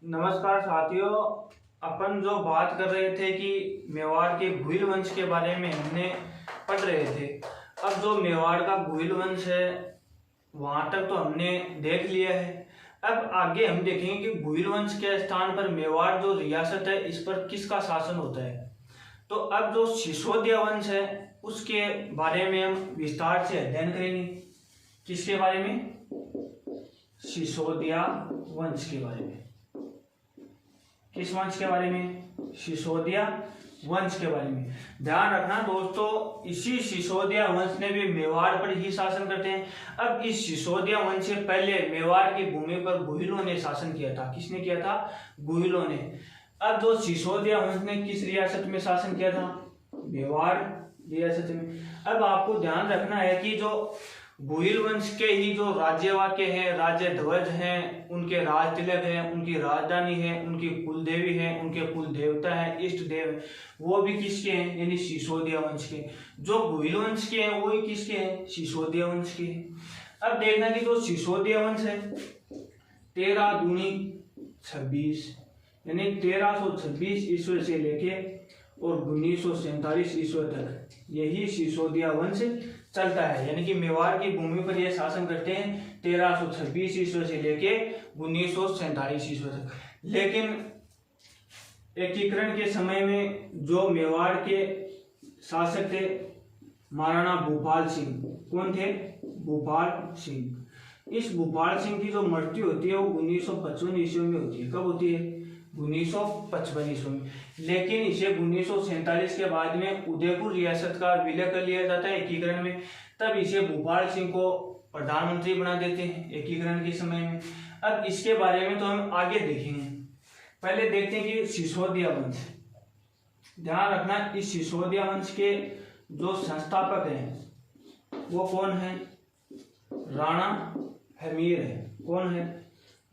नमस्कार साथियों। अपन जो बात कर रहे थे कि मेवाड़ के भुइल वंश के बारे में हमने पढ़ रहे थे। अब जो मेवाड़ का भुइल वंश है वहां तक तो हमने देख लिया है। अब आगे हम देखेंगे कि भुइल वंश के स्थान पर मेवाड़ जो रियासत है इस पर किसका शासन होता है। तो अब जो सिसोदिया वंश है उसके बारे में हम विस्तार से अध्ययन करेंगे। किसके बारे में? सिसोदिया वंश के बारे में। किस वंश के बारे में? सिसोदिया वंश के बारे में। ध्यान रखना दोस्तों, इसी सिसोदिया वंश ने भी मेवाड़ पर ही शासन करते हैं। अब इस सिसोदिया वंश से पहले मेवाड़ की भूमि पर गुहिलों ने शासन किया था। किसने किया था? गुहिलों ने। अब जो सिसोदिया वंश ने किस रियासत में शासन किया था? मेवाड़ रियासत में। अब आपको ध्यान रखना है कि जो भुइल वंश के ही जो राज्यवाक्य है, राज्य ध्वज हैं, उनके राज तिलक है, उनकी राजधानी है, उनकी कुल देवी है, उनके कुल देवता है, इष्ट देव है, वो भी किसके हैं? यानी सिसोदिया वंश के। जो भुइल वंश के हैं वो ही किसके हैं? सिसोदिया वंश के हैं। अब देखना कि जो सिसोदिया वंश है 13 दूनी 26 यानी 1326 ईस्वी से लेके और 1947 ईस्वी तक यही सिसोदिया वंश चलता है। यानी कि मेवाड़ की भूमि पर यह शासन करते हैं 1326 ईस्वी से लेके 1947 ईस्वी तक। लेकिन एकीकरण के समय में जो मेवाड़ के शासक थे महाराणा भूपाल सिंह। कौन थे? भूपाल सिंह। इस भूपाल सिंह की जो मृत्यु होती है वो 1955 ईस्वी में होती है। कब होती है? 1955 ईस्वी में। लेकिन इसे 1947 के बाद में उदयपुर रियासत का विलय कर लिया जाता है एकीकरण में। तब इसे भूपाल सिंह को प्रधानमंत्री बना देते हैं एकीकरण के समय में। अब इसके बारे में तो हम आगे देखेंगे। पहले देखते हैं कि सिसोदिया वंश। ध्यान रखना, इस सिसोदिया वंश के जो संस्थापक हैं वो कौन है? राणा हमीर है। कौन है?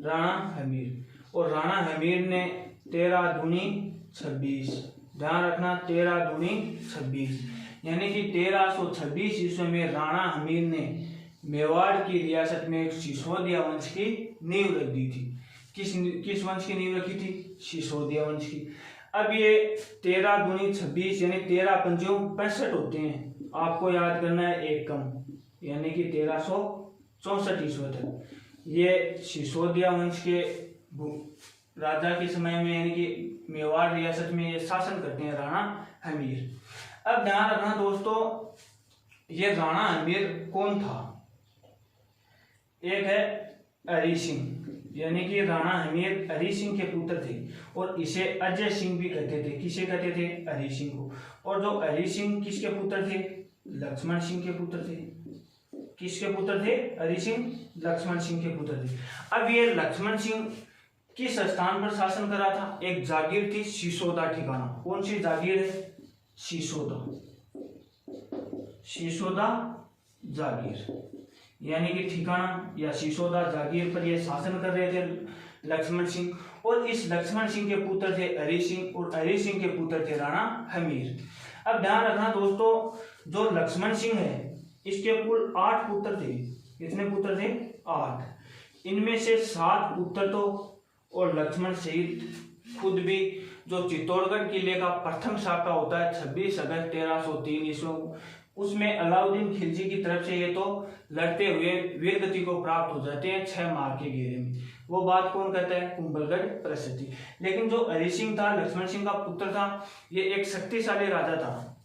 राणा हमीर। और राणा हमीर ने 13 दूनी 26। ध्यान रखना, 13 दूनी 26 यानी कि 1326 ईस्वी में राणा हमीर ने मेवाड़ की रियासत में एक सिसोदिया वंश की नींव रख दी थी। किस वंश की नींव रखी थी? सिसोदिया वंश की। अब ये 13 दूनी 26 यानी 13 पंचों 65 होते हैं। आपको याद करना है एक कम, यानी कि 1364 ईस्वी तक ये सिसोदिया वंश के राजा के समय में यानी कि मेवाड़ रियासत में ये शासन करते हैं राणा हमीर। अब ध्यान रखना दोस्तों, ये राणा हमीर कौन था? एक है हरि सिंह, यानी कि राणा हमीर हरि सिंह के पुत्र थे और इसे अजय सिंह भी कहते थे। किसे कहते थे? हरि सिंह को। और जो हरि सिंह किसके पुत्र थे? लक्ष्मण सिंह के पुत्र थे। किसके पुत्र थे? हरि सिंह लक्ष्मण सिंह के पुत्र थे। अब ये लक्ष्मण सिंह किस स्थान पर शासन कर रहा था? एक जागीर थी सिसोदा ठिकाना। कौन सी जागीर है? सिसोदा। सिसोदा जागीर यानी कि ठिकाना या सिसोदा जागीर पर यह शासन कर रहे थे लक्ष्मण सिंह। और इस लक्ष्मण सिंह के पुत्र थे हरि सिंह और हरि सिंह के पुत्र थे राणा हमीर। अब ध्यान रखना दोस्तों, जो लक्ष्मण सिंह है इसके कुल 8 पुत्र थे। कितने पुत्र थे? 8। इनमें से 7 पुत्र तो और लक्ष्मण सहित खुद भी जो चित्तौड़गढ़ किले का प्रथम शाखा होता है 26 अगस्त 1303 ईस्वी, उसमें अलाउद्दीन खिलजी की तरफ से ये तो लड़ते हुए वीरगति को प्राप्त हो जाते हैं 6 माह के घेरे में। वो बात कौन कहता है? कुंभलगढ़ प्रसिद्धि। लेकिन जो हरि सिंह था, लक्ष्मण सिंह का पुत्र था, ये एक शक्तिशाली राजा था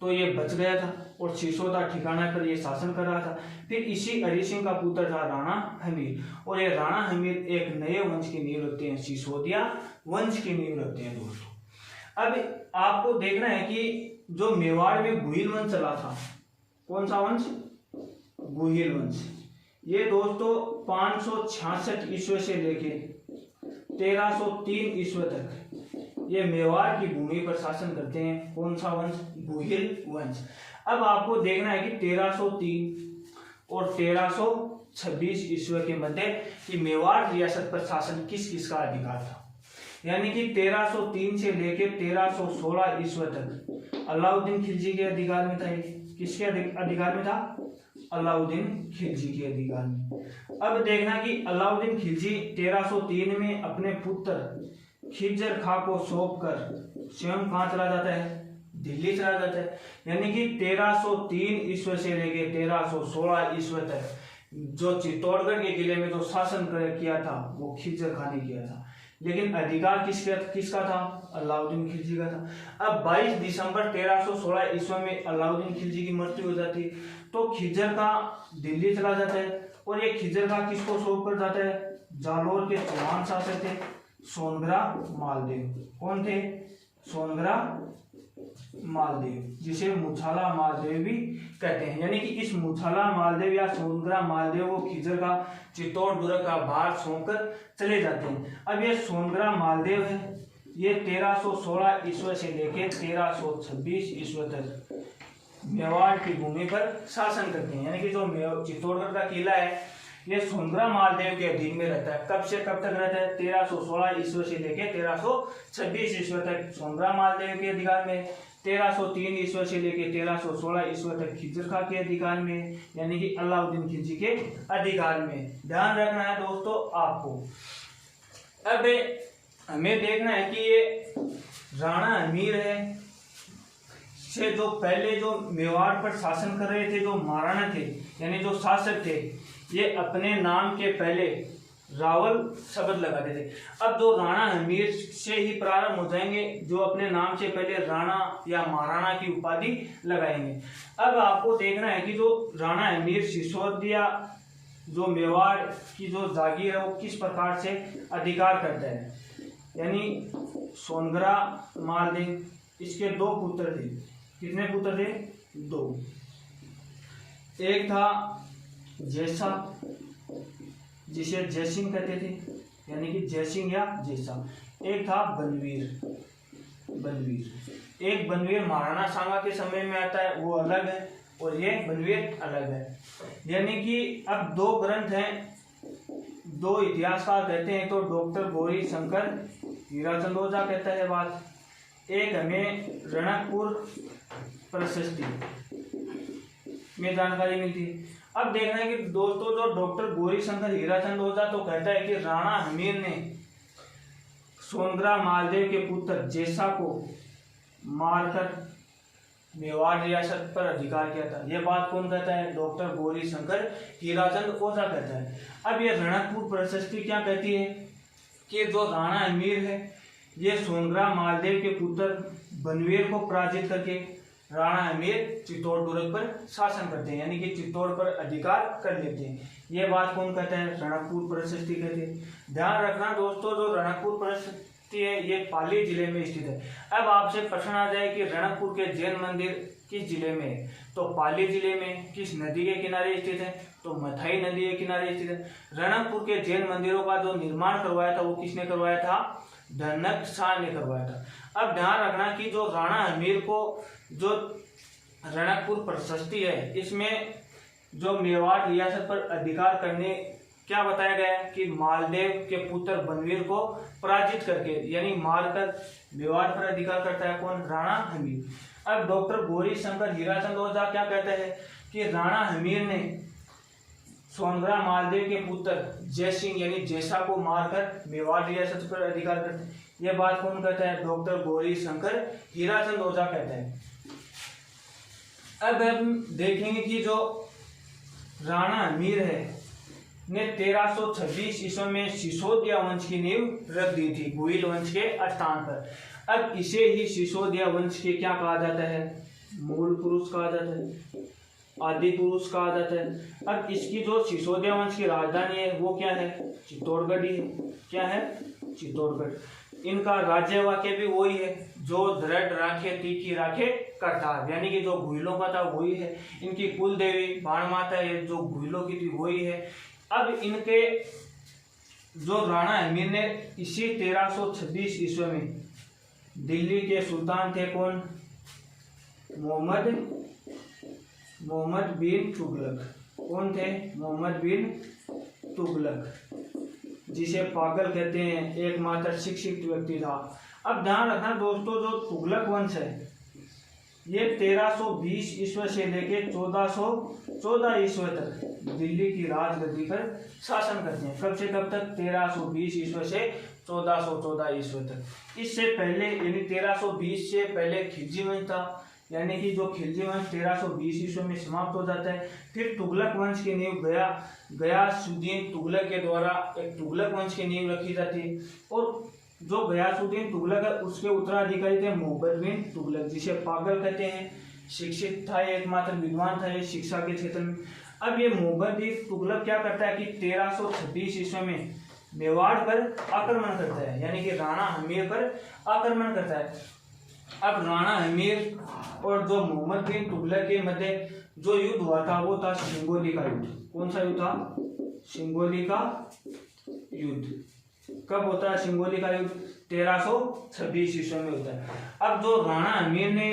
तो ये बच गया था और सिसोदा ठिकाना पर ये शासन कर रहा था। फिर इसी हरि सिंह का पुत्र था राणा हमीर और ये राणा हमीर एक नए वंश की नींव रखते हैं, सिसोदिया वंश की नींव रखते हैं दोस्तों। अब आपको देखना है कि जो मेवाड़ में गुहिल वंश चला था, कौन सा वंश? गुहिल वंश। ये दोस्तों 566 ईस्वी से लेके 1303 ईस्वी तक ये मेवाड़ की भूमि पर शासन करते हैं। कौन सा वंश? गुहिल वंश। अब आपको देखना है कि 1303 और 1326 ईस्वी के मध्य कि मेवाड़ रियासत पर शासन किस किस का अधिकार था। यानी कि 1303 से लेकर 1316 ईस्वी तक अलाउद्दीन खिलजी के अधिकार में था। किसके अधिकार में था? अलाउद्दीन खिलजी के अधिकार में। अब देखना कि अलाउद्दीन खिलजी 1303 में अपने पुत्र खिज्र खां को सौंप कर स्वयं कहाँ चला जाता है, दिल्ली चला जाता है। यानी कि 1303 ईस्वी से लेके 1316 ईस्वी तक जो चित्तौड़गढ़ के किले में जो शासन किया था वो खिज्र खां ने किया था, लेकिन अधिकार किसका था, अलाउद्दीन खिलजी का था। अब 22 दिसंबर 1316 ईस्वी में अलाउद्दीन खिलजी की मृत्यु हो जाती है, तो खिज्र खां दिल्ली चला जाता है। और ये खिज्र खां किसको सौंप कर जाता है, जालोर के चौहान शासक थे सोनग्राह मालदेव। कौन थे, सोनग्राह मालदेव, जिसे मुछाला मालदेव भी कहते हैं। यानी कि इस मुछाला मालदेव या सोनग्राह मालदेव को खिज्र खां चित्तौड़ दुर्ग का भार सौंपकर चले जाते हैं। अब ये सोनग्राह मालदेव है, ये 1316 ईस्वी से लेकर 1326 ईस्वी तक मेवाड़ की भूमि पर शासन करते हैं। यानी कि जो चित्तौड़गढ़ का किला है ये सोनग्राह मालदेव के अधीन में रहता है। कब से कब तक रहता है, 1316 ईस्वी से लेकर 1326 ईस्वी तक सोनग्राह मालदेव के अधिकार में, 1303 ईस्वी से लेकर 1316 ईस्वी तक खिज्र खां के अधिकार में, यानी कि अलाउद्दीन खिलजी के अधिकार में। ध्यान रखना है दोस्तों आपको। अब हमें देखना है कि ये राणा हमीर है से जो पहले जो मेवाड़ पर शासन कर रहे थे जो महाराणा थे यानी जो शासक थे, ये अपने नाम के पहले रावल शब्द लगाते थे। अब जो राणा हमीर से ही प्रारंभ हो जाएंगे जो अपने नाम से पहले राणा या महाराणा की उपाधि लगाएंगे। अब आपको देखना है कि जो राणा हमीर सिसोदिया जो मेवाड़ की जो जागीर है वो किस प्रकार से अधिकार करता है। यानी सोनग्राह मालदेव, इसके दो पुत्र थे। कितने पुत्र थे, दो। एक था जैसा जिसे जयसिंह कहते थे, यानी कि जयसिंह या जैसा। एक था बनवीर, बनवीर। एक बनवीर महाराणा सांगा के समय में आता है वो अलग है, और ये बनवीर अलग है। यानी कि अब दो ग्रंथ हैं, दो इतिहासकार कहते हैं, तो डॉक्टर गौरी शंकर हीराचंद ओझा कहता है बात। एक हमें रणकपुर प्रशस्ति में जानकारी मिलती है। अब देखना है कि दोस्तों जो डॉक्टर गौरी शंकर हीराचंद ओझा तो कहता है कि राणा हमीर ने सोनग्राह मालदेव के पुत्र जैसा को मारकर मेवाड़ रियासत पर अधिकार किया था। यह बात कौन कहता है, डॉक्टर गौरी शंकर हीराचंद ओझा कहता है। अब ये रणकपुर प्रशस्ति क्या कहती है कि जो राणा हमीर है ये सोनग्राह मालदेव के पुत्र बनवीर को पराजित करके राणा हमीर चित्तौड़ दुर्ग पर शासन करते हैं, यानी कि चित्तौड़ पर अधिकार कर लेते हैं। ये बात कौन कहता है, रणकपुर प्रशस्ति कहते हैं। ध्यान रखना दोस्तों जो रणकपुर प्रशस्ति है ये पाली जिले में स्थित है। अब आपसे प्रश्न आ जाए कि रणकपुर के जैन मंदिर किस जिले में है, तो पाली जिले में। किस नदी के किनारे स्थित है, तो मथाई नदी के किनारे स्थित है। रणकपुर के जैन मंदिरों का जो निर्माण करवाया था वो किसने करवाया था, धनक शाह ने करवाया था। अब ध्यान रखना कि जो राणा हमीर को जो रणकपुर प्रशस्ति है इसमें जो मेवाड़ रियासत पर अधिकार करने क्या बताया गया है कि मालदेव के पुत्र बनवीर को पराजित करके यानी मारकर मेवाड़ पर अधिकार करता है कौन, राणा हमीर। अब डॉक्टर गौरी शंकर हीराचंद ओझा क्या कहता है कि राणा हमीर ने सोनग्राह मालदेव के पुत्र जयसिंह यानी जैसा को मारकर मेवाड़ रियासत पर अधिकार करते हैं। यह बात कौन कहता है, डॉक्टर गौरी शंकर हीराचंद ओझा कहता है। अब हम देखेंगे कि जो राणा हमीर है ने 1326 ईस्वी में सिसोदिया वंश की नींव रख दी थी भुइल वंश के स्थान पर। अब इसे ही सिसोदिया वंश के क्या कहा जाता है, मूल पुरुष कहा जाता है, आदि पुरुष कहा जाता है। अब इसकी जो सिसोदिया वंश की राजधानी है वो क्या है, चित्तौड़गढ़ ही है। क्या है, चित्तौड़गढ़। इनका राज्य वाक्य भी वही है, जो दृढ़ राखे तीखी राखे करतार, यानी कि जो भुइलों का था वही है। इनकी कुल देवी बाण माता है जो भुइलों की थी वही है। अब इनके जो राणा हमीर ने इसी 1326 ईस्वी में दिल्ली के सुल्तान थे कौन, मोहम्मद बिन तुगलक। कौन थे, मोहम्मद बिन तुगलक, जिसे पागल कहते हैं, एकमात्र शिक्षित व्यक्ति था। अब ध्यान रखना दोस्तों जो तुगलक वंश है ये 1320 ईस्वी से लेके 1414 ईस्वी तक दिल्ली की राजगद्दी पर शासन करते हैं। कब से कब तक? 1320 ईस्वी से 1414 ईस्वी तक। इससे पहले यानी 1320 से पहले खिलजी वंश था, यानी कि जो खिलजी वंश 1320 ईस्वी में समाप्त हो जाता है। फिर तुगलक वंश की नींव गयासुद्दीन तुगलक के द्वारा एक तुगलक वंश की नींव रखी जाती है, और जो गयासुद्दीन तुगलक है उसके उत्तराधिकारी थे मोहम्मद बिन तुगलक, जिसे पागल कहते हैं। शिक्षित था, एकमात्र विद्वान था ये शिक्षा के क्षेत्र में। अब ये मोहम्मद बिन तुगलक क्या करता है कि 1326 ईस्वी में मेवाड़ पर आक्रमण करता है, यानी कि राणा हमीर पर आक्रमण करता है। अब राणा हमीर और जो मोहम्मद बिन तुगलक के मध्य जो युद्ध हुआ था वो था सिंगोली का युद्ध। कौन सा युद्ध था? सिंगोली का युद्ध। कब होता है सिंगोली का युद्ध? 1326 ईस्वी में होता है। अब जो राणा हमीर ने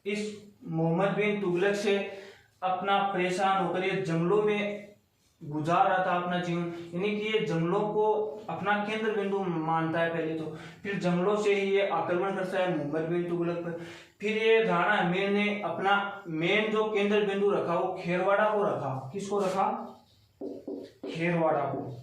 इस मोहम्मद बिन तुगलक से अपना परेशान होकर ये जंगलों में गुजार रहा था अपना जीवन, यानी कि ये जंगलों को अपना केंद्र बिंदु मानता है पहले तो, फिर जंगलों से ही ये आक्रमण करता है मोहम्मद बिन तुगलक पर। फिर ये राणा हमीर ने अपना मेन जो केंद्र बिंदु रखा वो खेरवाड़ा को रखा। किसको रखा? खेरवाड़ा को।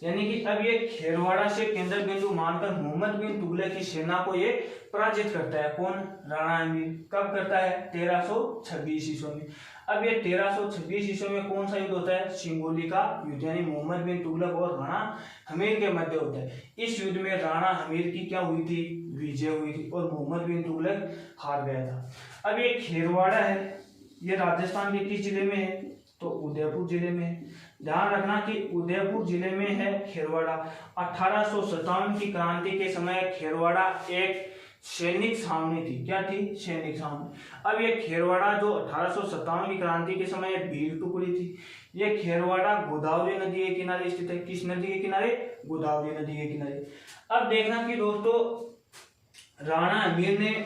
यानी कि अब ये खेरवाड़ा से केंद्र बिंदु मानकर मोहम्मद बिन तुगलक की सेना को ये पराजित करता है। कौन? राणा हमीर। कब करता है? 1326 ईस्वी में। अब ये 1326 ईस्वी में कौन सा युद्ध होता है? सिंगोली का युद्ध, यानी मोहम्मद बिन तुगलक और राणा हमीर के मध्य होता है। इस युद्ध में राणा हमीर की क्या हुई थी? विजय हुई थी, और मोहम्मद बिन तुगलक हार गया था। अब ये खेरवाड़ा है, ये राजस्थान के किस जिले में है? तो उदयपुर जिले में है। ध्यान रखना कि उदयपुर जिले में है खेरवाड़ा। 1857 की क्रांति के समय खेरवाड़ा एक सैनिक छावनी थी। क्या थी? सैनिक छावनी। अब ये खेरवाड़ा जो 1857 की क्रांति के समय भील टुकड़ी थी। ये खेरवाड़ा गोदावरी नदी के किनारे स्थित है। किस नदी के किनारे? गोदावरी नदी के किनारे। अब देखना कि दोस्तों राणा हमीर ने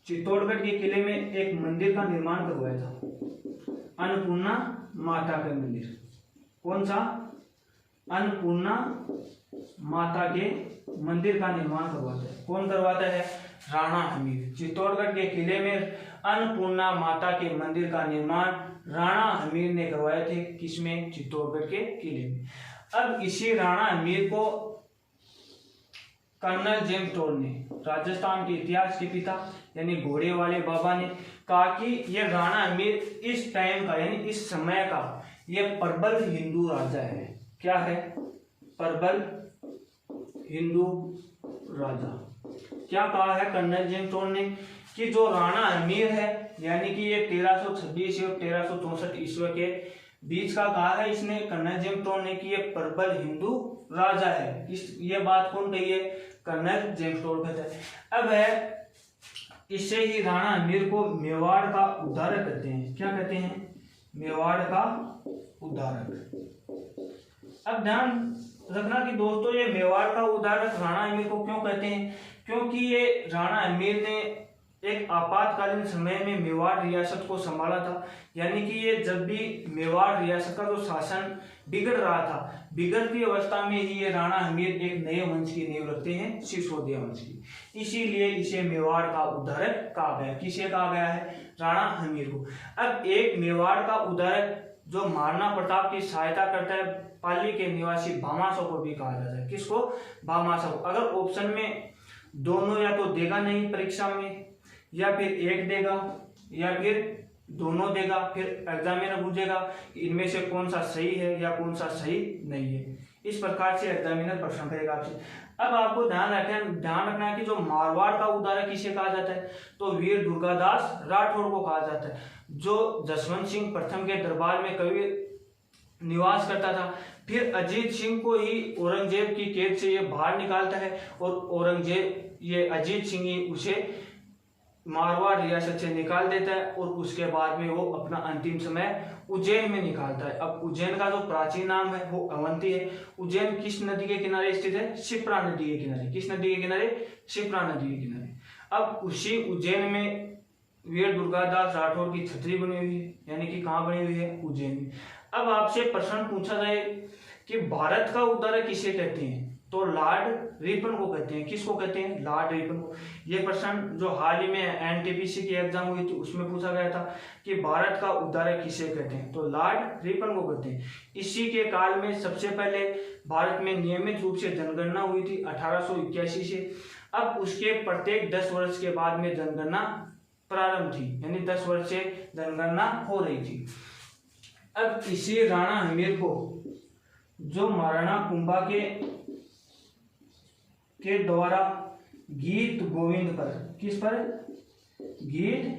चित्तौड़गढ़ के किले में एक मंदिर का निर्माण करवाया था, अन्नपूर्णा माता का मंदिर। कौन सा? अन्नपूर्णा माता के मंदिर का निर्माण करवाता है। कौन करवाता है? राणा हमीर। चित्तौड़गढ़ के किले में अन्नपूर्णा माता के मंदिर का निर्माण राणा हमीर ने करवाए थे। किसमें? चित्तौड़गढ़ के किले में। अब इसी राणा हमीर को कर्नल जेम्स टोल ने, राजस्थान के इतिहास के पिता यानी घोड़े वाले बाबा ने कहा कि ये राणा हमीर इस टाइम का यानी इस समय का ये प्रबल हिंदू राजा है। क्या है? प्रबल हिंदू राजा। क्या कहा है कर्नल जेम्स टोल ने कि जो राणा हमीर है यानी कि ये 1326 और 1364 ईस्वी के बीच का कहा है इसने, कर्नल जेम्स टोल ने कि ये प्रबल हिंदू राजा है। ये बात कौन कही है? कर्नल जेम्स टोल कहता है। अब है इससे ही राणा हमीर को मेवाड़ का उद्धारक कहते हैं। क्या कहते हैं? मेवाड़ का उद्धारक। अब ध्यान रखना कि दोस्तों ये मेवाड़ का उद्धारक राणा हमीर को क्यों कहते हैं? क्योंकि ये राणा हमीर ने एक आपातकालीन समय में मेवाड़ रियासत को संभाला था। यानी कि ये जब भी मेवाड़ रियासत का जो शासन बिगड़ रहा था, बिगड़ती अवस्था में ही ये राणा हमीर एक नए वंश की नींव रखते हैं, सिसोदिया वंश की। इसीलिए इसे मेवाड़ का उद्धारक कहा गया। किसे कहा गया है? राणा हमीर को। अब एक मेवाड़ का उद्धारक जो महाराणा प्रताप की सहायता करता है, पाली के निवासी भामाशाह को भी कहा जाता है। किसको? भामाशाह को। अगर ऑप्शन में दोनों या तो देगा नहीं परीक्षा में, या फिर एक देगा या फिर दोनों देगा, फिर एग्जामिनर पूछेगा इनमें से कौन सा सही है या कौन सा सही नहीं है। इस प्रकार से एग्जामिनर प्रश्न करेगा आपसे। अब आपको ध्यान रखना है कि जो मारवाड़ का उद्धारक किसे कहा जाता है? तो वीर दुर्गादास राठौड़ को कहा जाता है, जो जसवंत सिंह प्रथम के दरबार में कभी निवास करता था। फिर अजीत सिंह को ही औरंगजेब की कैद से ये बाहर निकालता है, और औरंगजेब ये अजीत सिंह ही उसे मारवाड़ रियासत से निकाल देता है, और उसके बाद में वो अपना अंतिम समय उज्जैन में निकालता है। अब उज्जैन का जो प्राचीन नाम है वो अवंती है। उज्जैन किस नदी के किनारे स्थित है? शिप्रा नदी के किनारे। किस नदी के किनारे? शिप्रा नदी के किनारे। अब उसी उज्जैन में वीर दुर्गादास राठौड़ की छतरी बनी हुई है, यानी कि कहाँ बनी हुई है? उज्जैन में। अब आपसे प्रश्न पूछा जाए कि भारत का उद्धारक किसे कहते हैं, तो लॉर्ड रिपन को कहते हैं। किसको कहते हैं, लॉर्ड रिपन को। ये प्रश्न जो हाल ही में एनटीपीसी की एग्जाम हुई थी उसमें पूछा गया था कि भारत का उद्धारक किसे कहते हैं, तो लॉर्ड रिपन को कहते हैं। इसी के काल में सबसे पहले भारत में नियमित रूप से जनगणना हुई थी 1881 से। अब उसके प्रत्येक 10 वर्ष के बाद में जनगणना प्रारंभ थी, यानी 10 वर्ष से जनगणना हो रही थी। अब इसी राणा हमीर को जो महाराणा कुंभा के द्वारा गीत गोविंद पर, किस पर, गीत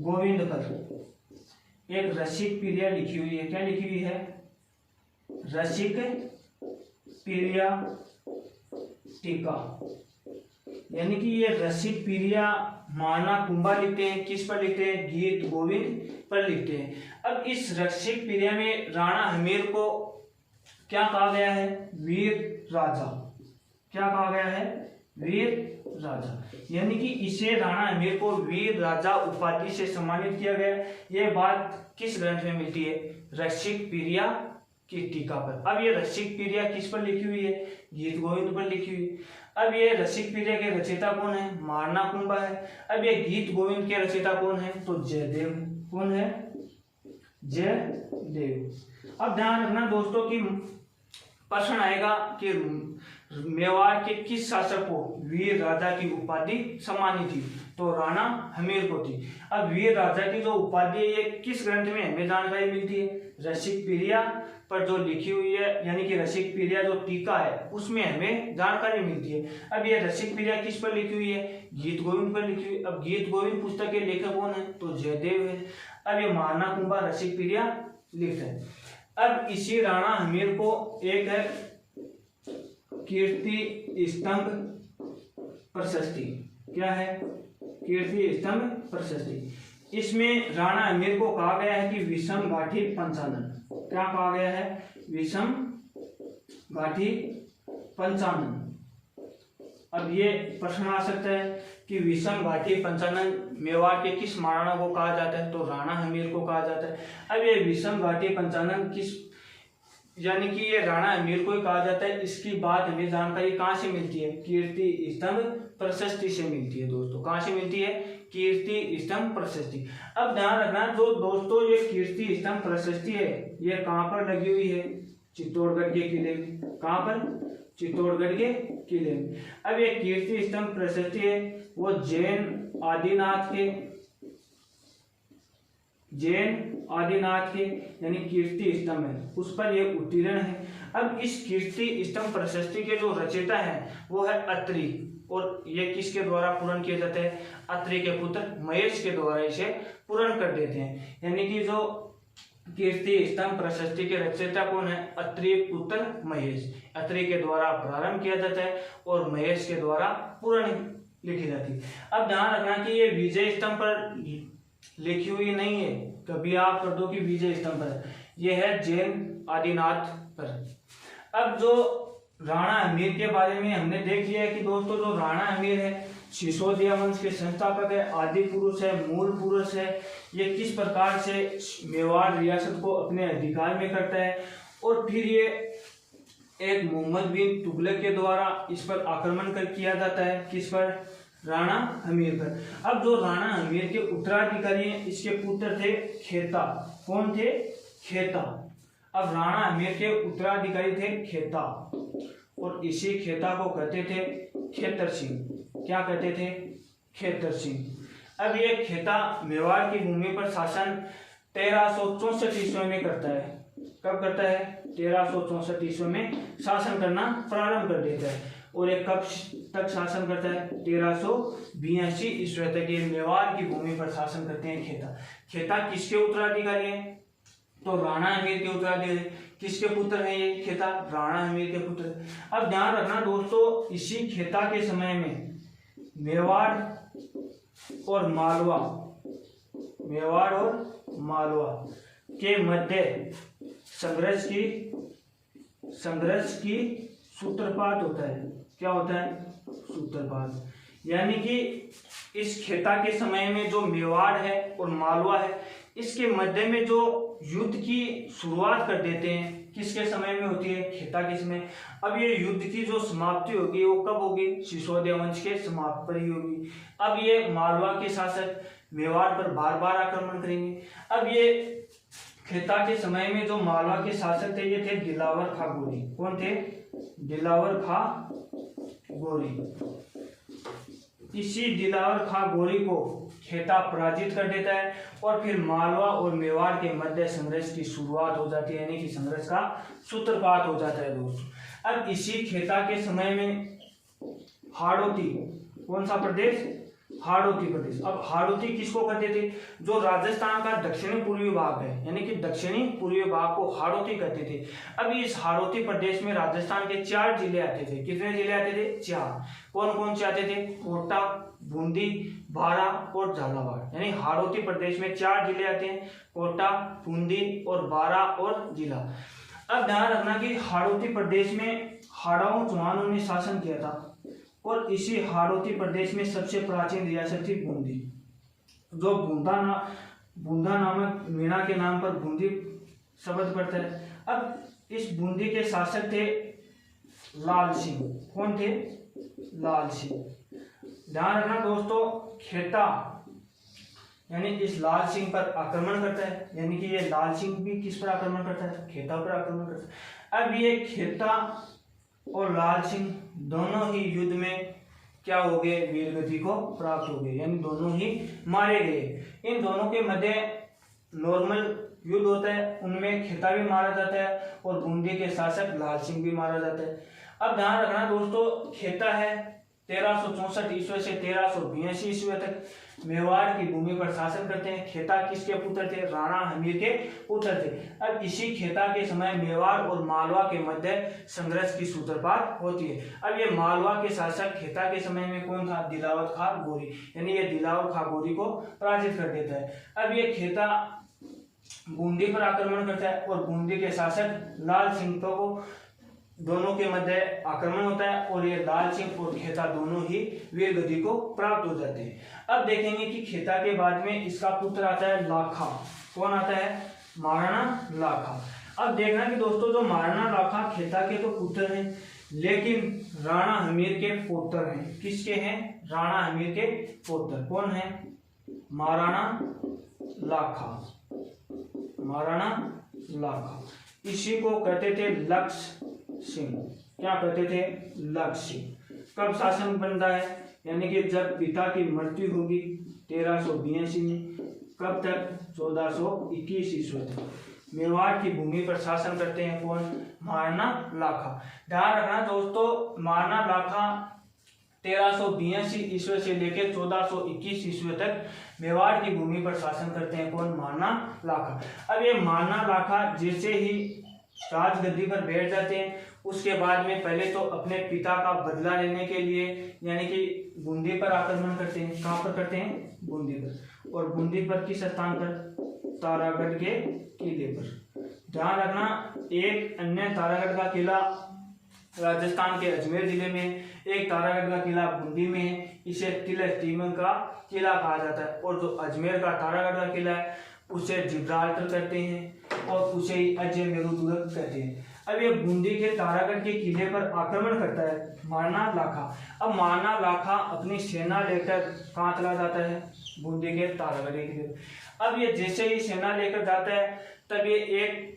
गोविंद पर एक रसिक प्रिया लिखी हुई है। क्या लिखी हुई है, रसिक प्रिया टीका, यानी कि ये रसिक प्रिया महाराणा कुंभा लिखते हैं। किस पर लिखते हैं, गीत गोविंद पर लिखते हैं। अब इस रसिक प्रिया में राणा हमीर को क्या कहा गया है, वीर राजा। क्या कहा गया है, वीर राजा, यानी कि इसे राणा हमीर को वीर राजा उपाधि से सम्मानित किया गया। यह बात किस ग्रंथ में मिलती है, रसिक प्रिया की टीका पर। अब ये रसिक प्रिया किस पर लिखी हुई है, गीत गोविंद पर लिखी हुई है। अब ये रसिक प्रिया के रचयिता कौन है, महाराणा कुंभा है। अब ये गीत गोविंद के रचयिता कौन है, तो जयदेव। कौन है, जयदेव। अब ध्यान रखना दोस्तों कि प्रश्न आएगा कि मेवाड़ के किस शासक को वीर राजा की उपाधि सम्मानित थी, तो राणा हमीर को थी। अब वीर राजा की जो उपाधि है ये किस ग्रंथ में हमें जानकारी मिलती है, रसिक प्रिया पर जो लिखी हुई है, यानी कि रसिक प्रिया जो टीका है उसमें हमें जानकारी मिलती है। अब ये रसिक प्रिया किस पर लिखी हुई है, गीत गोविंद पर लिखी हुई। अब गीत गोविंद पुस्तक के लेखक कौन है, तो जयदेव है। अब ये महाराणा कुंभा रसिक प्रिया लिखते हैं। अब इसी राणा हमीर को एक है कीर्ति स्तंभ प्रशस्ति। क्या है, कीर्ति स्तंभ प्रशस्ति। इसमें राणा हमीर को कहा गया है कि विषम गाठी पंचानन। क्या कहा गया है, विषम गाठी पंचानन। अब ये प्रश्न आ सकता है कि विषम घाटी पंचानन मेवाड़ के किस महाराणा को कहा जाता है, तो राणा हमीर को कहा जाता है। अब ये विषम घाटी पंचानन किस, यानी कि ये राणा हमीर को ही कहा जाता है। इसकी बात हमें जानकारी कहाँ से मिलती है, कीर्ति स्तंभ प्रशस्ति से मिलती है दोस्तों। कहाँ से मिलती है, कीर्ति स्तंभ प्रशस्ति। अब ध्यान रखना जो दोस्तों ये कीर्ति स्तंभ प्रशस्ति है ये कहाँ पर लगी हुई है, चित्तौड़गढ़ के किले में। कहाँ पर, चित्तौड़गढ़ के किले में। अब ये कीर्ति स्तंभ प्रशस्ति है वो जैन आदिनाथ के यानी कीर्ति स्तंभ है उस पर ये उत्तीर्ण है। अब इस कीर्ति स्तंभ प्रशस्ति के जो रचयिता है वो है अत्रि, और ये किसके द्वारा पूर्ण किए जाते हैं, अत्रि के पुत्र महेश के द्वारा इसे पूर्ण कर देते हैं। यानी कि जो कीर्ति स्तंभ प्रशस्ति के रचयिता कौन है, अत्रि पुत्र महेश। अत्रि के द्वारा प्रारंभ किया जाता है और महेश के द्वारा पूर्ण लिखी जाती है। अब ध्यान रखना कि ये विजय स्तंभ पर लिखी हुई नहीं है, कभी आप कर दो कि विजय स्तंभ पर, यह है जैन आदिनाथ पर। अब जो राणा हमीर के बारे में हमने देख लिया है कि दोस्तों जो राणा हमीर है सिसोदिया वंश के संस्थापक है, आदि पुरुष है, मूल पुरुष है। ये किस प्रकार से मेवाड़ रियासत को अपने अधिकार में करता है और फिर ये एक मोहम्मद बिन तुगलक के द्वारा इस पर आक्रमण किया जाता है, किस पर, राणा हमीर पर। अब जो राणा हमीर के उत्तराधिकारी हैं इसके पुत्र थे खेता। कौन थे, खेता। अब राणा हमीर के उत्तराधिकारी थे खेता और इसी खेता को कहते थे खेतर सिंह। क्या कहते थे, खेतर सिंह। अब ये खेता मेवाड़ की भूमि पर शासन 1364 ईस्वी में करता है। कब करता है, 1364 ईस्वी में शासन करना प्रारंभ कर देता है और एक कब तक शासन करता है, 1382 ईस्वी तक ये मेवाड़ की भूमि पर शासन करते हैं खेता। खेता किसके उत्तराधिकारी हैं, तो राणा हमीर के उत्तराधिकारी। किसके पुत्र हैं ये खेता, राणा हमीर के पुत्र। अब ध्यान रखना दोस्तों इसी खेता के समय में मेवाड़ और मालवा के मध्य संघर्ष की सूत्रपात होता है। क्या होता है, सूत्रपात। यानी कि इस खेता के समय में जो मेवाड़ है और मालवा है इसके मध्य में जो युद्ध की शुरुआत कर देते हैं किसके समय में होती है? खेता के समय। अब ये युद्ध की जो समाप्ति होगी वो कब होगी? सिसोदिया वंश के समाप्ति पर ही होगी। अब ये मालवा के शासक मेवाड़ पर बार बार आक्रमण करेंगे। अब ये खेता के समय में जो मालवा के शासक थे ये थे दिलावर खां गोरी। कौन थे? दिलावर खां गोरी। इसी दिलावर खां गोरी को खेता पराजित कर देता है और फिर मालवा और मेवाड़ के मध्य संघर्ष की शुरुआत हो जाती है, यानी कि संघर्ष का सूत्रपात हो जाता है दोस्तों। अब इसी खेता के समय में हाड़ौती, कौन सा प्रदेश? हाड़ौती प्रदेश। अब हाड़ौती किसको कहते थे? जो राजस्थान का दक्षिणी पूर्वी भाग है, यानी कि दक्षिणी पूर्वी भाग को हाड़ौती कहते थे। अब इस हाड़ौती प्रदेश में राजस्थान के 4 जिले आते थे। कितने जिले आते थे? 4। कौन कौन से आते थे? कोटा, बूंदी, बारा और झालावाड़। यानी हाड़ौती प्रदेश में 4 जिले आते हैं, कोटा, बूंदी और बारा और जिला। अब ध्यान रखना कि हाड़ौती प्रदेश में हाड़ाऊ चौहानों ने शासन किया था और इसी हाड़ौती प्रदेश में सबसे प्राचीन रियासत थी बूंदी, जो बूंदा नामक मीणा के नाम पर बूंदी शब्द पड़ता है। अब इस बूंदी के शासक थे लाल सिंह। कौन थे? लाल सिंह। ध्यान रखना दोस्तों, खेता यानी इस लाल सिंह पर आक्रमण करता है, यानी कि ये लाल सिंह भी किस पर आक्रमण करता है? खेता पर आक्रमण करता है। अब ये खेता और लाल सिंह दोनों ही युद्ध में क्या हो गए? वीरगति को प्राप्त हो गए, यानी दोनों ही मारे गए। इन दोनों के मध्य नॉर्मल युद्ध होता है, उनमें खेता भी मारा जाता है और बूंदी के शासक लाल सिंह भी मारा जाता है। अब ध्यान रखना दोस्तों, खेता है 1364 ईस्वी से 1382 ईस्वी तक मेवाड़ की भूमि पर शासन करते हैं। खेता किसके पुत्र थे? राणा हमीर के पुत्र थे। अब इसी खेता के समय मेवाड़ और मालवा के मध्य संघर्ष की सूत्रपात होती है। अब ये मालवा के शासक खेता के समय में कौन था? दिलावर खां गोरी, यानी ये दिलावर खां गोरी को पराजित कर देता है। अब ये खेता बूंदी पर आक्रमण करता है और बूंदी के शासक लाल सिंह को दोनों के मध्य आक्रमण होता है और ये लाल सिंह और खेता दोनों ही वीर गति को प्राप्त हो जाते हैं। अब देखेंगे कि खेता के बाद में इसका पुत्र आता है लाखा। कौन आता है? महाराणा लाखा। अब देखना कि दोस्तों, जो महाराणा लाखा खेता के तो पुत्र हैं, लेकिन राणा हमीर के पुत्र हैं। किसके हैं? राणा हमीर के पुत्र। कौन है? महाराणा लाखा। महाराणा लाखा। इसी को कहते थे लक्ष्य सिंह। क्या कहते थे? लक्ष्य सिंह। कब शासन बनता है? यानी कि जब पिता की मृत्यु होगी 1382 में। कब तक? 1421 ईस्वी तक मेवाड़ की भूमि पर शासन करते हैं। कौन? महाराणा लाखा। ध्यान रखना दोस्तों, महाराणा लाखा 1382 ईस्वी से लेकर 1421 ईस्वी तक मेवाड़ की भूमि पर शासन करते हैं। कौन? महाराणा लाखा। अब ये महाराणा लाखा जैसे ही राजगद्दी पर बैठ जाते हैं, उसके बाद में पहले तो अपने पिता का बदला लेने के लिए यानी कि बूंदी पर आक्रमण करते हैं। कहाँ पर करते हैं? बूंदी पर। और बूंदी पर किस स्थान पर? तारागढ़ के किले पर। ध्यान रखना, एक अन्य तारागढ़ का किला राजस्थान के अजमेर जिले में, एक तारागढ़ का किला बूंदी में है। इसे तिल स्टीमन का किला कहा जाता है। और जो अजमेर का तारागढ़ का किला है उसे जिब्राल्टर कहते हैं और उसे ही अजय मेरुदुर्ग कहते हैं। अब ये बूंदी के तारागढ़ के किले पर आक्रमण करता है महाराणा लाखा। अब महाराणा लाखा अपनी सेना लेकर कहाँ चला जाता है? बूंदी के तारागढ़ के किले। अब ये जैसे ही सेना लेकर जाता है तब ये एक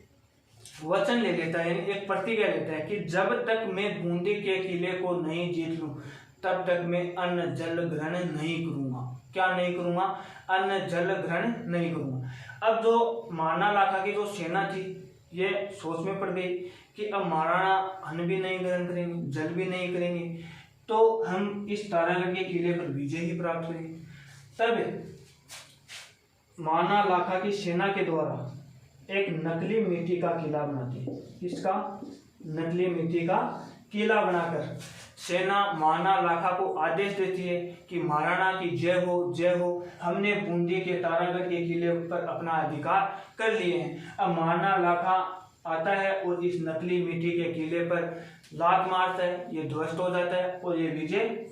वचन ले लेता है, यानी एक प्रतिज्ञा लेता है कि जब तक मैं बूंदी के किले को नहीं जीत लूं तब तक मैं अन्न जल ग्रहण नहीं करूंगा। क्या नहीं करूंगा? अन्न जल ग्रहण नहीं करूंगा। अब जो महाराणा लाखा की जो सेना थी ये सोच में पड़ गई कि अब महाराणा अन्न भी नहीं ग्रहण करेंगे, जल भी नहीं करेंगे, तो हम इस तारागढ़ के किले पर विजय ही प्राप्त करेंगे। तब महाराणा लाखा की सेना के द्वारा एक नकली मिट्टी का किला बनाती है। किसका? नकली मिट्टी का किला बनाकर सेना महाराणा लाखा को आदेश देती है कि महाराणा की जय हो, जय हो, हमने बूंदी के तारागढ़ के किले पर अपना अधिकार कर लिए हैं। अब महाराणा लाखा आता है और इस नकली मिट्टी के किले पर लात मारता है, ये ध्वस्त हो जाता है और ये विजय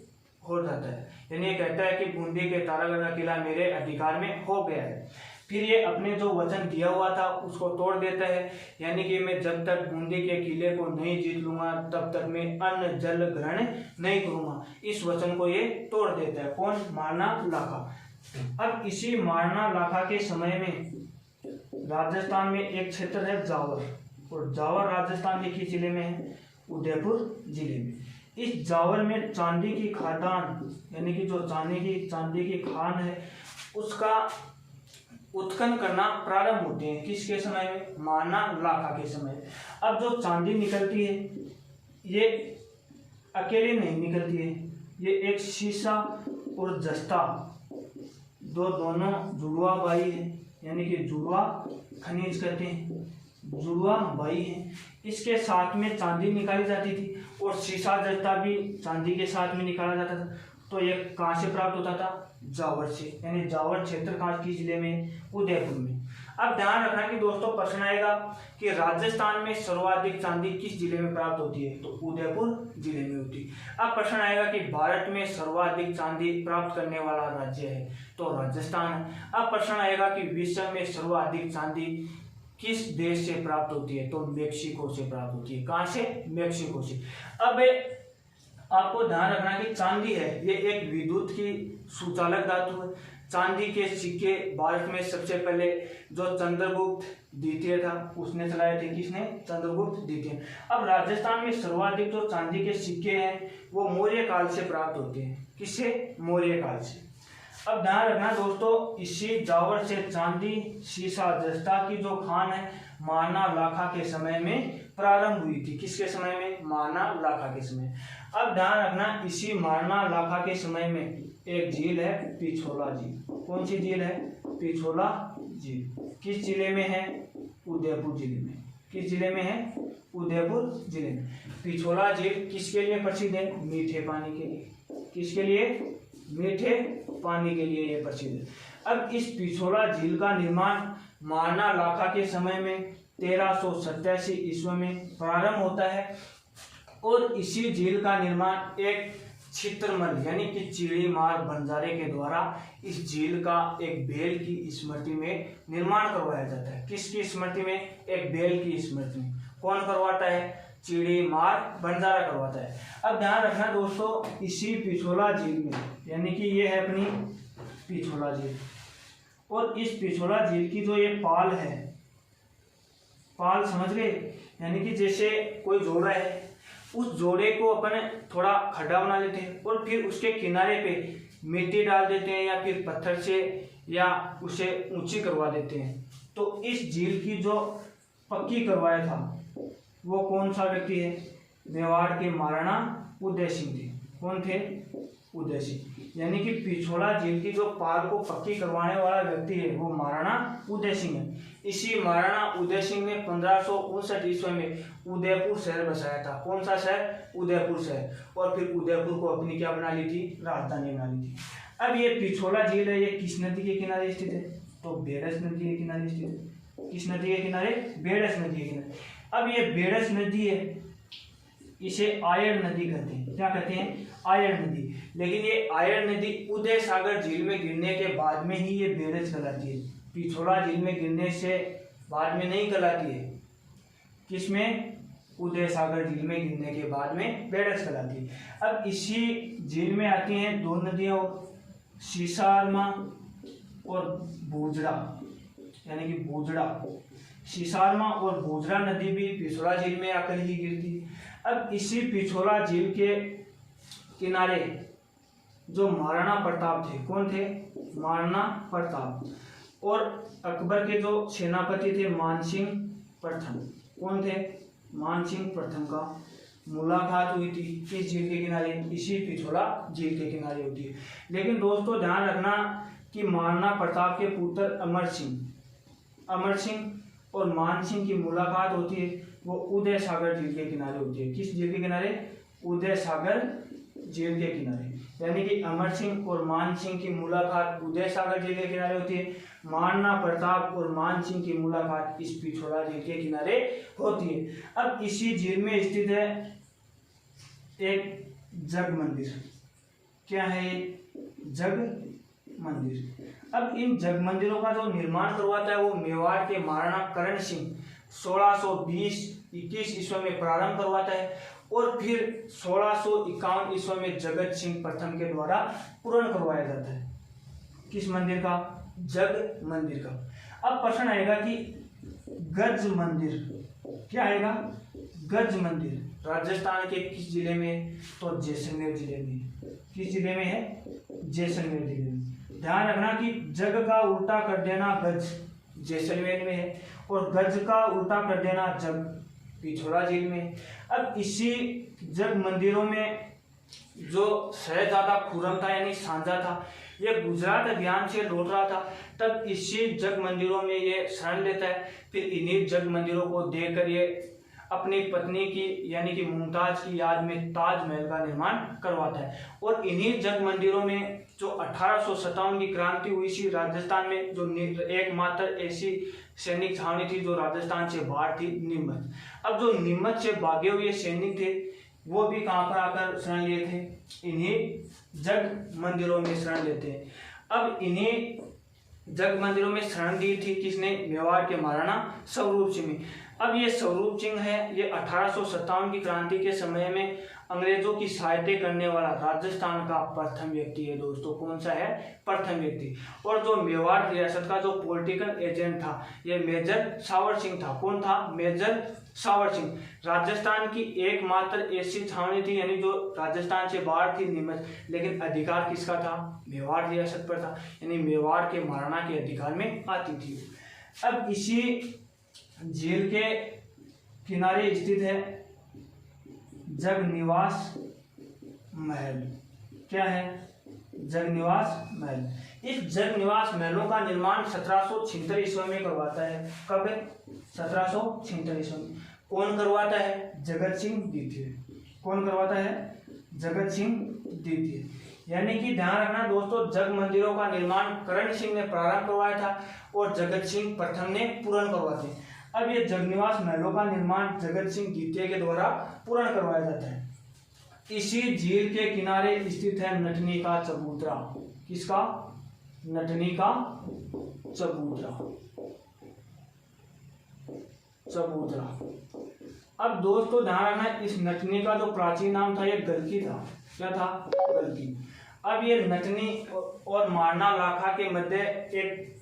हो जाता है। यानी ये कहता है कि बूंदी के तारागढ़ का किला मेरे अधिकार में हो गया है। फिर ये अपने जो वचन दिया हुआ था उसको तोड़ देता है, यानी कि मैं जब तक बूंदी के किले को नहीं जीत लूंगा तब तक मैं अन्न जल ग्रहण नहीं करूंगा। इस वचन को ये तोड़ देता है। कौन? मारना लाखा। अब इसी मारना लाखा के समय में राजस्थान में एक क्षेत्र है जावर, और जावर राजस्थान के किस जिले में है? उदयपुर जिले में। इस जावर में चांदी की खादान, यानी कि जो चांदी की खान है उसका उत्खनन करना प्रारंभ होते हैं। किसके समय में? मारना लाखा के समय। अब जो चांदी निकलती है ये अकेले नहीं निकलती है, ये एक शीशा और जस्ता दोनों जुड़वा भाई है, यानी कि जुड़वा खनिज कहते हैं, जुड़वा भाई है। इसके साथ में चांदी निकाली जाती थी और शीशा जस्ता भी चांदी के साथ में निकाला जाता था। तो ये कहाँ से प्राप्त होता था? जावर से, यानी जावर क्षेत्र कहाँ किस जिले में? उदयपुर में। अब ध्यान रखना कि दोस्तों प्रश्न आएगा कि राजस्थान में सर्वाधिक चांदी किस जिले में प्राप्त होती है? तो उदयपुर जिले में होती है। अब प्रश्न आएगा कि भारत में सर्वाधिक चांदी प्राप्त करने वाला राज्य है? तो राजस्थान है। अब प्रश्न आएगा कि विश्व में सर्वाधिक चांदी किस देश से प्राप्त होती है? तो मेक्सिको से प्राप्त होती है। कहाँ से? मेक्सिको से। अब आपको ध्यान रखना कि चांदी है ये एक विद्युत की सुचालक धातु है। चांदी के सिक्के भारत में सबसे पहले जो चंद्रगुप्त द्वितीय था उसने चलाए थे। किसने? चंद्रगुप्त द्वितीय। अब राजस्थान में सर्वाधिक जो चांदी के सिक्के हैं वो मौर्य काल से प्राप्त होते हैं। किससे? मौर्य काल से। अब ध्यान रखना दोस्तों, इसी जावर से चांदी शीशा जस्ता की जो खान है मारना लाखा के समय में प्रारंभ हुई थी। किसके समय में? मारना लाखा के समय। अब ध्यान रखना, इसी मारना लाखा के समय में एक झील है पिछोला झील। कौन सी झील है? पिछोला झील। किस जिले में है? उदयपुर जिले में। किस जिले में है? उदयपुर जिले में। पिछोला झील किसके लिए प्रसिद्ध है? मीठे पानी के लिए। किसके लिए? मीठे पानी के लिए ये प्रसिद्ध है। अब इस पिछोला झील का निर्माण मारना लाखा के समय में 1387 ईस्वी में प्रारंभ होता है और इसी झील का निर्माण एक चित्रमल यानी कि चिड़ी मार बंजारे के द्वारा इस झील का एक बैल की स्मृति में निर्माण करवाया जाता है। किसकी स्मृति में? एक बैल की स्मृति में। कौन करवाता है? चिड़ी मार बंजारा करवाता है। अब ध्यान रखना दोस्तों, इसी पिछोला झील में, यानी कि ये है अपनी पिछोला झील, और इस पिछोला झील की जो ये पाल है, पाल समझ गए, यानी कि जैसे कोई जोड़ा है उस जोड़े को अपन थोड़ा खड्डा बना लेते हैं और फिर उसके किनारे पे मिट्टी डाल देते हैं या फिर पत्थर से या उसे ऊंची करवा देते हैं। तो इस झील की जो पक्की करवाया था वो कौन सा व्यक्ति है? मेवाड़ के महाराणा उदय सिंह थे। कौन थे? उदय सिंह। यानी कि पिछोला झील की जो पाल को पक्की करवाने वाला व्यक्ति है वो महाराणा उदय सिंह है। इसी महाराणा उदय सिंह ने 1559 ईस्वी में उदयपुर शहर बसाया था। कौन सा शहर? उदयपुर शहर। और फिर उदयपुर को अपनी क्या बना ली थी? राजधानी बना ली थी। अब ये पिछोला झील है ये किस नदी के किनारे स्थित है? तो बेड़स नदी के किनारे स्थित है। किस नदी के किनारे? बेड़स नदी के किनारे। अब ये बेड़स नदी है, इसे आयर नदी कहते हैं। क्या कहते हैं? आयर नदी। लेकिन ये आयर नदी उदय सागर झील में गिरने के बाद में ही ये बेड़स कहलाती है। पिछोला झील में गिरने से बाद में नहीं कहलाती है। किसमें? उदय सागर झील में गिरने के बाद में बेड़स कहलाती है। अब इसी झील में आती हैं दो नदियां, सीसारमा और बूजड़ा, यानी कि बूजड़ा। सीसारमा और बूजड़ा नदी भी पिछोला झील में आकर ही गिरती है। अब इसी पिछोला झील के किनारे जो महाराणा प्रताप थे, कौन थे? महाराणा प्रताप। और अकबर के जो सेनापति थे मानसिंह प्रथम, कौन थे? मानसिंह प्रथम का मुलाकात हुई थी किस झील के किनारे? इसी पिछोला झील के किनारे होती है। लेकिन दोस्तों ध्यान रखना कि महाराणा प्रताप के पुत्र अमर सिंह और मान सिंह की मुलाकात होती है वो उदय सागर झील के किनारे होती है। किस झील के किनारे? उदय सागर झील के किनारे। यानी कि अमर सिंह और मान सिंह की मुलाकात उदय सागर झील के किनारे होती है। महाराणा प्रताप और मान सिंह की मुलाकात इस पिछोला झील के किनारे होती है। अब इसी झील में स्थित है एक जग मंदिर। क्या है ये? जग मंदिर। अब इन जग मंदिरों का जो निर्माण करवाता है वो मेवाड़ के महाराणा करण सिंह 1620-21 ईस्वी में प्रारंभ करवाता है और फिर 1651 ईस्वी में जगत सिंह प्रथम के द्वारा पूर्ण करवाया जाता है। किस मंदिर का? जग मंदिर का। अब प्रश्न आएगा कि गज मंदिर क्या आएगा? गज मंदिर राजस्थान के किस जिले में? तो जैसलमेर जिले में। किस जिले में है? जैसलमेर जिले में। ध्यान रखना कि जग का उल्टा कर देना गज जैसलमेर में है और गज का उल्टा कर देना जग पिछोला जिले में। अब इसी जग मंदिरों में जो शहजादा खुर्रम था यानी सांझा था, ये गुजरात अभियान से लौट रहा था, तब इसी जग मंदिरों में ये शरण लेता है। फिर इन्हीं जग मंदिरों को देखकर ये अपनी पत्नी की यानी कि मुमताज की याद में ताजमहल का निर्माण करवाता है। और इन्हीं जग मंदिरों में जो 1857 की क्रांति हुई थी राजस्थान में, जो एकमात्र ऐसी सैनिक छावनी थी जो राजस्थान से बाहर थी, नीमच। अब जो नीमच से भागे हुए सैनिक थे वो भी कहाँ पर आकर शरण लिए थे? इन्हीं जग मंदिरों में शरण लेते हैं। अब इन्हीं जग मंदिरों में शरण दी थी किसने? मेवाड़ के महाराणा स्वरूप सिंह। अब ये स्वरूप सिंह है, ये 1857 की क्रांति के समय में अंग्रेजों की सहायता करने वाला राजस्थान का प्रथम व्यक्ति है दोस्तों। कौन सा है? प्रथम व्यक्ति। और जो मेवाड़ रियासत का जो पॉलिटिकल एजेंट था ये मेजर सावर सिंह था। कौन था? मेजर सावर सिंह। राजस्थान की एकमात्र ऐसी छावनी थी यानी जो राजस्थान से बाहर थी, नीमच, लेकिन अधिकार किसका था? मेवाड़ रियासत पर था, यानी मेवाड़ के महाराणा के अधिकार में आती थी। अब इसी झील के किनारे स्थित है जगनिवास महल। क्या है? जगनिवास महल। इस जगनिवास महलों का निर्माण 1776 ईस्वी में करवाता है। कब? 1776 ईस्वी में। कौन करवाता है? जगत सिंह द्वितीय। कौन करवाता है? जगत सिंह द्वितीय। यानी कि ध्यान रखना दोस्तों, जग मंदिरों का निर्माण करण सिंह ने प्रारंभ करवाया था और जगत सिंह प्रथम ने पूर्ण करवाते हैं। अब ये जगनिवास महलों का निर्माण जगत सिंह द्वितीय के द्वारा पूर्ण करवाया जाता है। इसी झील के किनारे स्थित है नटनी का चबूतरा। किसका? नटनी का चबूतरा। अब दोस्तों ध्यान रखना, इस नटनी का जो प्राचीन नाम था ये गलकी था। क्या था? गलकी। अब ये नटनी और मारना लाखा के मध्य एक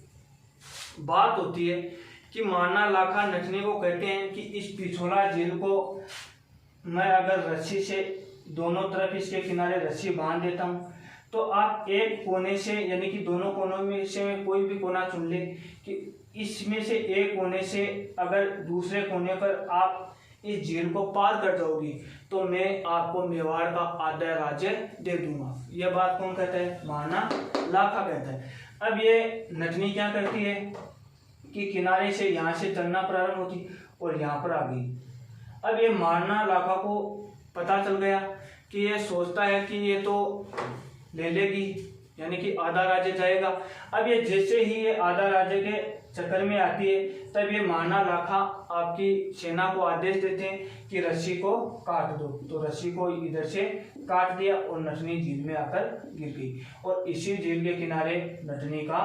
बात होती है कि मारना लाखा नटनी को कहते हैं कि इस पिछोला झील को मैं अगर रस्सी से दोनों तरफ इसके किनारे रस्सी बांध देता हूँ तो आप एक कोने से यानी कि दोनों कोनों में से कोई भी कोना चुन ले कि इसमें से एक कोने से अगर दूसरे कोने पर आप इस झील को पार कर जाओगी तो मैं आपको मेवाड़ का आधा राज्य दे दूंगा। यह बात कौन कहता है? मारना लाखा कहता है। अब ये नटनी क्या करती है कि किनारे से यहाँ से चलना प्रारंभ होती और यहाँ पर आ गई। अब ये मारना लाखा को पता चल गया कि ये सोचता है कि ये तो ले लेगी यानी कि आधा राज्य जाएगा। अब ये जैसे ही ये आधा राज्य के चक्कर में आती है तब ये मारना लाखा आपकी सेना को आदेश देते हैं कि रस्सी को काट दो। तो रस्सी को इधर से काट दिया और नटनी झील में आकर गिर गई और इसी झील के किनारे नटनी का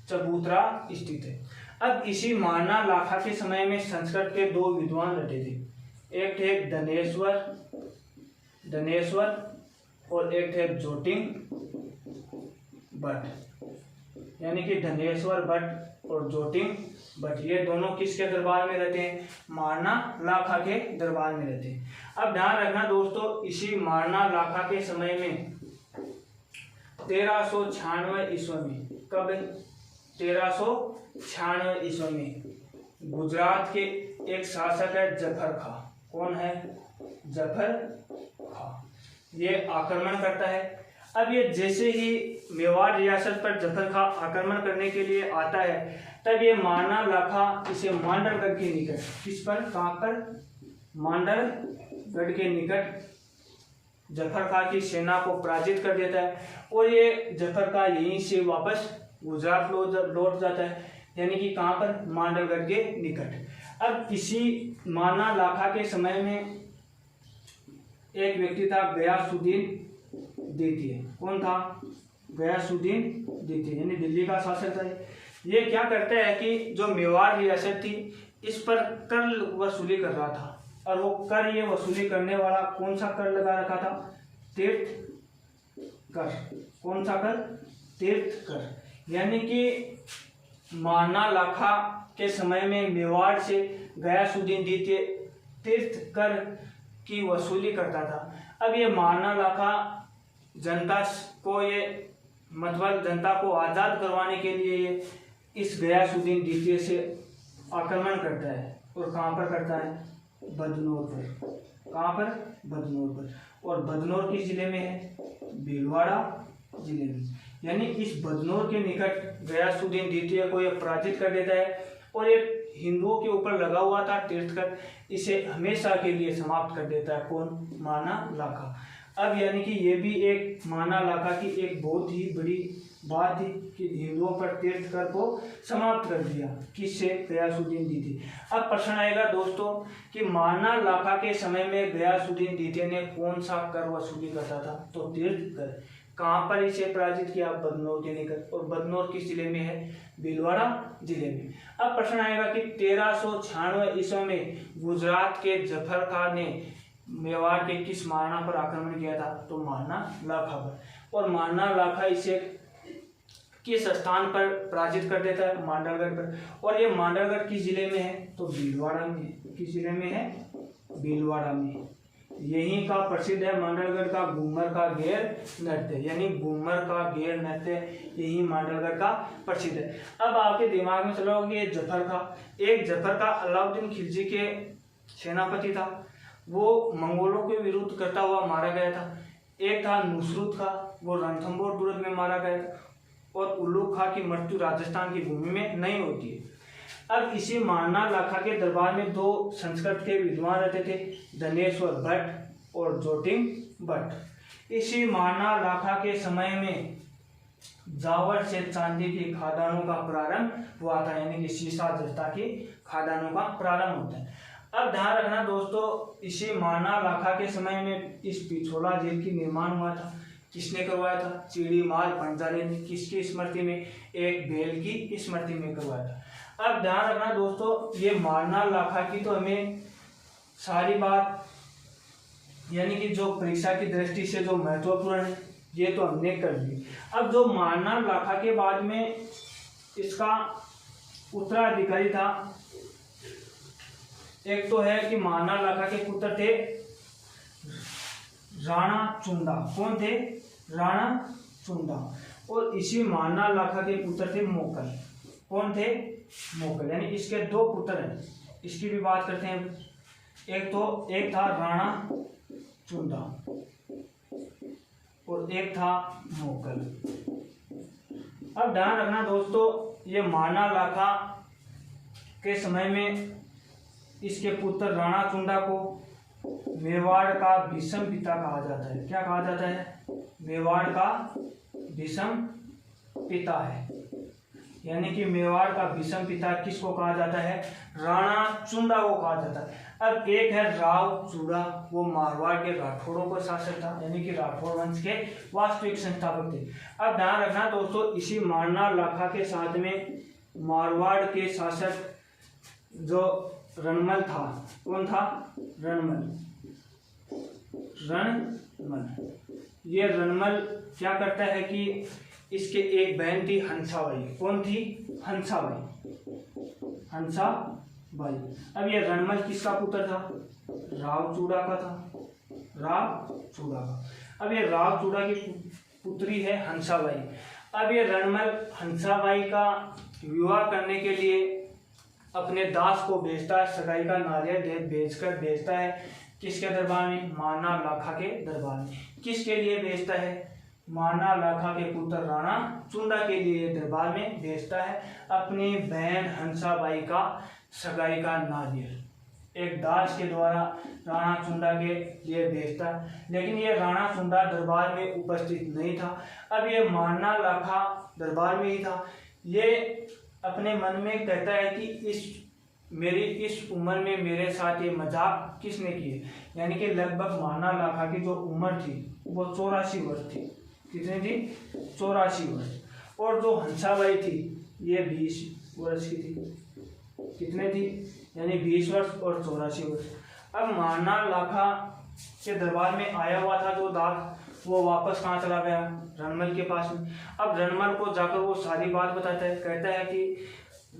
चबूतरा स्थित है। अब इसी मारना लाखा के समय में संस्कृत के दो विद्वान रटे थे। एक थे धनेश्वर और एक थे जोटिंग भट्ट। यानी कि धनेश्वर भट्ट और जोटिंग भट्ट ये दोनों किसके दरबार में रहते हैं? मारना लाखा के दरबार में रहते हैं। अब ध्यान रखना दोस्तों, इसी मारना लाखा के समय में 1396 ईस्वी में, कब? 1396 ईस्वी में गुजरात के एक शासक है जफर खां। कौन है? जफर खां। ये आक्रमण करता है। अब ये जैसे ही मेवाड़ रियासत पर जफर खां आक्रमण करने के लिए आता है तब ये मारना लाखा इसे मांडरगढ़ के निकट, किस पर? कहाँ पर? मांडरगढ़ के निकट जफर खां की सेना को पराजित कर देता है और ये जफर खां यहीं से वापस गुजरात लौट जाता है, यानी कि कहाँ पर? मांडरगढ़ के निकट। अब इसी मारना लाखा के समय में एक व्यक्ति था गयासुद्दीन द्वितीय। कौन था? गयासुद्दीन द्वितीय, यानी दिल्ली का शासक था। ये क्या करता है कि जो मेवाड़ रियासत थी इस पर कर वसूली कर रहा था, और वो कर ये वसूली करने वाला कौन सा कर लगा रखा था? तीर्थ कर। कौन सा कर? तीर्थ कर। यानी कि महाना लाखा के समय में मेवाड़ से गयासुद्दीन द्वितीय तीर्थ कर की वसूली करता था। अब ये महाना लाखा जनता को ये मतलब जनता को आज़ाद करवाने के लिए ये इस गयासुद्दीन द्वितीय से आक्रमण करता है। और कहाँ पर करता है? बदनौर पर। कहाँ पर? बदनौर पर। और बदनौर किस जिले में है? भीलवाड़ा जिले में। यानी इस बदनौर के निकट गयासुद्दीन द्वितीय को यह पराजित कर देता है, और ये हिंदुओं के ऊपर लगा हुआ था तीर्थकर, इसे हमेशा के लिए समाप्त कर देता है। कौन? महाना लाखा। अब यानी कि ये भी एक महाना लाखा की एक बहुत ही बड़ी बात थी कि हिंदुओं पर तीर्थकर को समाप्त कर दिया। किससे? गयासुद्दीन द्वितीय। अब प्रश्न आएगा दोस्तों कि महाना लाखा के समय में गयासुद्दीन द्वितीय ने कौन सा कर वसूली करता था? तो तीर्थकर। कहाँ पर इसे पराजित किया? बदनौर के निकट। और बदनौर किस जिले में है? भीलवाड़ा जिले में। अब प्रश्न आएगा कि 1396 ईस्वी में गुजरात के जफर खान ने मेवाड़ के किस महाराणा पर आक्रमण किया था? तो महाना लाखा पर। और महाना लाखा इसे किस स्थान पर पराजित कर देता है? मांडलगढ़ पर। और ये मांडलगढ़ किस जिले में है? तो भीलवाड़ा में है। किस जिले में है? भीलवाड़ा में। यहीं का प्रसिद्ध है मांडलगढ़ का घूमर का घेर नृत्य, यानी घूमर का घेर नृत्य यही मांडलगढ़ का प्रसिद्ध है। अब आपके दिमाग में चला होगा ये जफर का, एक जफर का अलाउद्दीन खिलजी के सेनापति था, वो मंगोलों के विरुद्ध करता हुआ मारा गया था। एक था नुसरत का, वो रणथंभौर दुर्ग में मारा गया था। और उल्लू खां की मृत्यु राजस्थान की भूमि में नहीं होती है। अब इसी महाना लाखा के दरबार में दो संस्कृत के विद्वान रहते थे, धनेश्वर भट्ट और जोटिंग भट्ट। इसी महाना लाखा के समय में जावर से चांदी की खादानों का प्रारंभ हुआ था, यानी कि सीसा जस्ता की खादानों का प्रारंभ होता है। अब ध्यान रखना दोस्तों, इसी महाना लाखा के समय में इस पिछोला झील की निर्माण हुआ था। किसने करवाया था? चिड़ीमाल भंडारे ने। किसकी स्मृति में? एक बैल की स्मृति में करवाया था। अब ध्यान रखना दोस्तों, ये महाना लाखा की तो हमें सारी बात यानी कि जो परीक्षा की दृष्टि से जो महत्वपूर्ण है ये तो हमने कर ली। अब जो महाना लाखा के बाद में इसका उत्तराधिकारी था, एक तो है कि महाना लाखा के पुत्र थे राणा चुंडा। कौन थे? राणा चुंडा। और इसी महाना लाखा के पुत्र थे मोकल। कौन थे? मोकल। यानी इसके दो पुत्र हैं, इसकी भी बात करते हैं। एक था राणा चुंडा और एक था मोकल। अब ध्यान रखना दोस्तों, ये महाना लाखा के समय में इसके पुत्र राणा चुंडा को मेवाड़ का भीष्म पिता कहा जाता है। क्या कहा जाता है? मेवाड़ का भीष्म पिता है। यानी कि मेवाड़ का भीष्म पिता किसको कहा जाता है? राणा चुंडा को कहा जाता है। अब एक है राव चूड़ा, वो मारवाड़ के राठौड़ों का शासक था, यानी कि राठौड़ वंश के वास्तविक संस्थापक थे। अब ध्यान रखना दोस्तों, इसी महाना लाखा के साथ में मारवाड़ के शासक जो रणमल था, कौन था? रणमल। ये रणमल क्या करता है कि इसके एक बहन थी हंसाबाई। कौन थी? हंसाबाई। अब ये रणमल किसका पुत्र था? राव चूड़ा का था। राव चूड़ा का। अब ये राव चूड़ा की पुत्री है हंसाबाई। अब ये रणमल हंसाबाई का विवाह करने के लिए अपने दास को भेजता है, सगाई का नारियल भेजता है। किसके दरबार में? महाना लाखा के दरबार में। किसके लिए भेजता है? महाना लाखा के पुत्र राणा चुंडा के लिए दरबार में भेजता है अपनी बहन हंसाबाई का सगाई का नारियल। एक दास के द्वारा राणा चुंडा के लिए भेजता है, लेकिन ये राणा चुंडा दरबार में उपस्थित नहीं था। अब ये महाना लाखा दरबार में ही था। ये अपने मन में कहता है कि मेरी इस उम्र में मेरे साथ ये मजाक किसने किए। यानी कि लगभग महाना लाखा की जो उम्र थी वो 84 वर्ष थी। कितनी थी? 84 वर्ष। और जो हंसाबाई थी ये 20 वर्ष की थी। कितने थी? यानी 20 वर्ष और 84 वर्ष। अब महाराणा लाखा के दरबार में आया हुआ था जो दास, वो वापस कहाँ चला गया? रणमल के पास में। अब रणमल को जाकर वो सारी बात बताता है, कहता है कि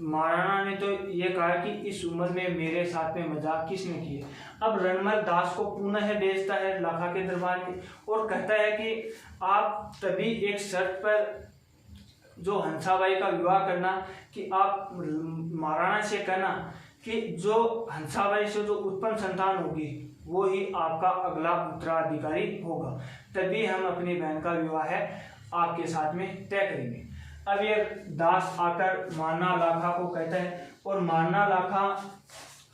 महाराणा ने तो ये कहा कि इस उम्र में मेरे साथ में मजाक किसने किया। अब रणमल दास को पुनः भेजता है लाखा के दरबार में और कहता है कि आप तभी एक शर्त पर जो हंसाबाई का विवाह करना कि आप महाराणा से कहना कि जो हंसाबाई से जो उत्पन्न संतान होगी वो ही आपका अगला उत्तराधिकारी होगा, तभी हम अपनी बहन का विवाह है आपके साथ में तय करेंगे। अब ये दास आकर महाराणा लाखा को कहता है और महाराणा लाखा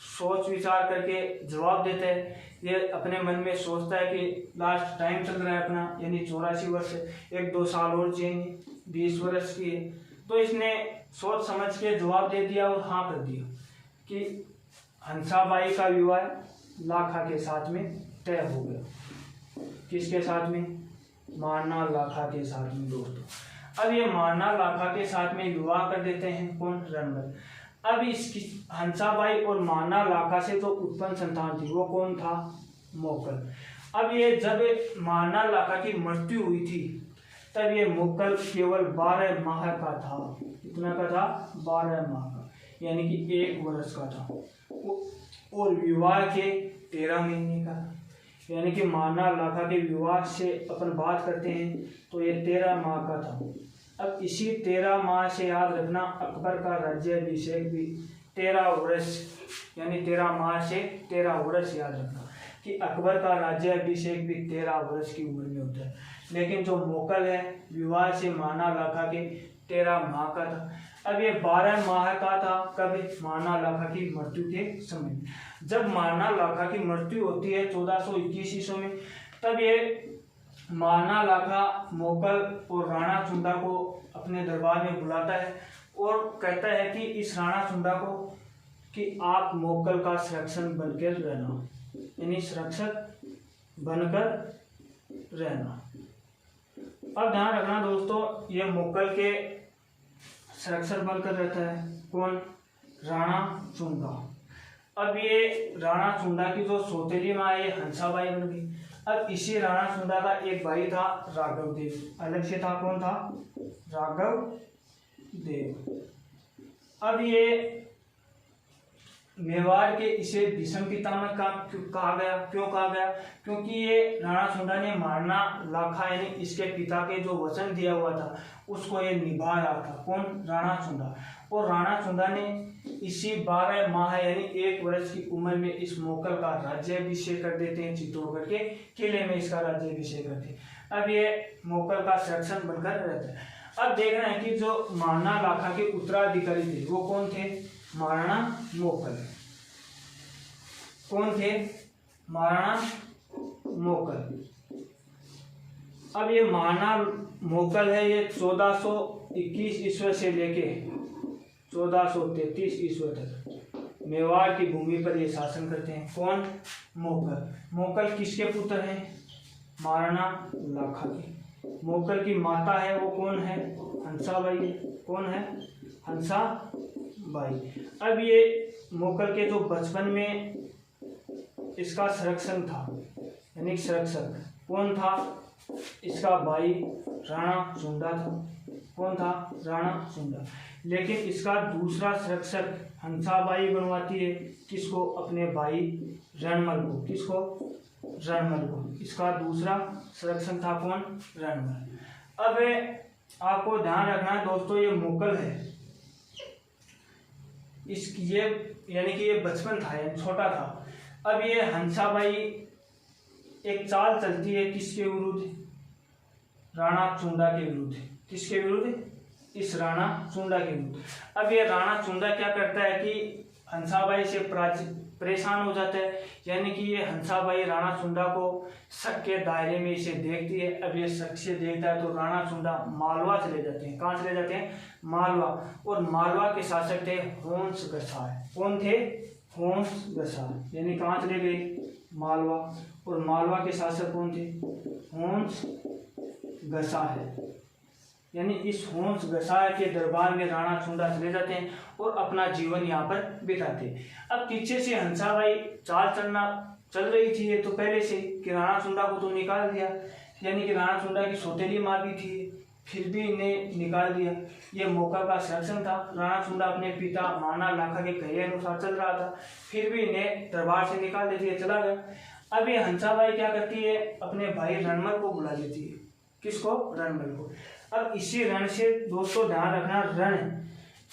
सोच विचार करके जवाब देता है। ये अपने मन में सोचता है कि लास्ट टाइम चल रहा है अपना, यानी 84 वर्ष, 1-2 साल और चाहिए, 20 वर्ष की है। तो इसने सोच समझ के जवाब दे दिया और हाँ कर दिया कि हंसाबाई का विवाह लाखा के साथ में तय हो गया। किसके साथ में? महाराणा लाखा के साथ में दोस्तों। अब ये महाराणा लाखा के साथ में विवाह कर देते हैं कौन? रणमल। अब इसकी हंसाबाई और महाराणा लाखा से जो उत्पन्न संतान थी वो कौन था? मोकल। अब ये जब महाराणा लाखा की मृत्यु हुई थी तब ये मोकल केवल 12 माह का था। कितना का था? 12 माह का, यानी कि 1 वर्ष का था। और विवाह के 13 महीने का, यानी कि महाराणा लाखा के विवाह से अपन बात करते हैं तो ये 13 माह का था। अब इसी 13 माह से याद रखना अकबर का राज्याभिषेक भी 13 वर्ष, यानी 13 माह से 13 वर्ष याद रखना कि अकबर का राज्याभिषेक भी 13 वर्ष की उम्र में होता है। लेकिन जो मोकल है विवाह से महाराणा लाखा के 13 माह का था। अब ये 12 माह का था कब? महाराणा लाखा की मृत्यु के समय। जब महाराणा लाखा की मृत्यु होती है 1421 ईस्वी में, तब ये महाराणा लाखा मोकल और राणा सुंदा को अपने दरबार में बुलाता है और कहता है कि इस राणा सुंदा को कि आप मोकल का संरक्षण बनकर रहना, यानी संरक्षक बनकर रहना। अब ध्यान रखना दोस्तों, ये मोकल के संरक्षक बनकर रहता है कौन? राणा सुंदा। अब ये राणा सुंदा की जो सौतेली माँ है ये हंसाबाई बन गई। अब इसी राणा सुंदा का एक भाई था राघव देव, अलग से था। कौन था? राघव देव। अब ये मेवाड़ के इसे भीष्म पितामह कहा गया। क्यों कहा गया? क्योंकि ये राणा सुंदा ने महाराणा लाखा यानी इसके पिता के जो वचन दिया हुआ था उसको ये निभा रहा था। कौन? राणा सुंदा। और राणा सुंदा ने इसी 12 माह यानी 1 वर्ष की उम्र में इस मोकल का राज्याभिषेक कर देते हैं। चित्तौड़गढ़ के किले में इसका राज्याभिषेक करते हैं। अब ये मोकल का संरक्षण बनकर रहता है। अब देखना है कि जो महाराणा लाखा के उत्तराधिकारी थे वो कौन थे? महाराणा मोकल। कौन थे? महाराणा मोकल। अब ये महाराणा मोकल है, ये 1421 ईस्वी से लेके 1433 ईस्वी तक मेवाड़ की भूमि पर ये शासन करते हैं। कौन? मोकल। मोकल किसके पुत्र हैं? महाराणा लाखा के। मोकल की माता है वो कौन है? हंसाबाई। कौन है? हंसाबाई। अब ये मोकल के जो बचपन में इसका संरक्षण था, यानी संरक्षक कौन था? इसका भाई राणा सुंदा था। कौन था? राणा सुंदा। लेकिन इसका दूसरा संरक्षक हंसाबाई बनवाती है किसको? अपने भाई रणमल को। किसको? रणमल को। इसका दूसरा संरक्षण था कौन? रणमल। अब आपको ध्यान रखना है दोस्तों, ये मोकल है, ये यानी कि ये बचपन था, यानी छोटा था। अब ये हंसाबाई एक चाल चलती है किसके विरुद्ध? राणा सुंदा के विरुद्ध। किसके विरुद्ध? इस राणा सुंदा के विरुद्ध। अब ये राणा सुंदा क्या करता है कि हंसाबाई से परेशान हो जाता है, यानी कि ये हंसाबाई राणा सुंदा को शक के दायरे में इसे देखती है। अब ये शक से देखता है तो राणा सुंदा मालवा चले जाते हैं। कहाँ चले जाते हैं? मालवा। और मालवा के शासक थे होंस गसाय। कौन थे? होंस गसाय। यानी कहाँ चले गए? मालवा। और मालवा के शासक कौन थे? होंस घसा है, यानी इस होंस घसा के दरबार में राणा सुंडा चले जाते हैं और अपना जीवन यहाँ पर बिताते हैं। अब पीछे से हंसाबाई चाल चल रही थी ये तो पहले से कि राणा सुंडा को तो निकाल दिया, यानी कि राणा सुंडा की सौतेली माँ भी थी, फिर भी इन्हें निकाल दिया। ये मौका का सिलेक्शन था। राणा सुंडा अपने पिता माना लाखा के कहे अनुसार चल रहा था, फिर भी इन्हें दरबार से निकाल देती है, चला गया। अब ये हंसाबाई क्या करती है, अपने भाई रणमल को बुला लेती है। किसको? रणमल को। अब इसी रण से दोस्तों ध्यान रखना, रण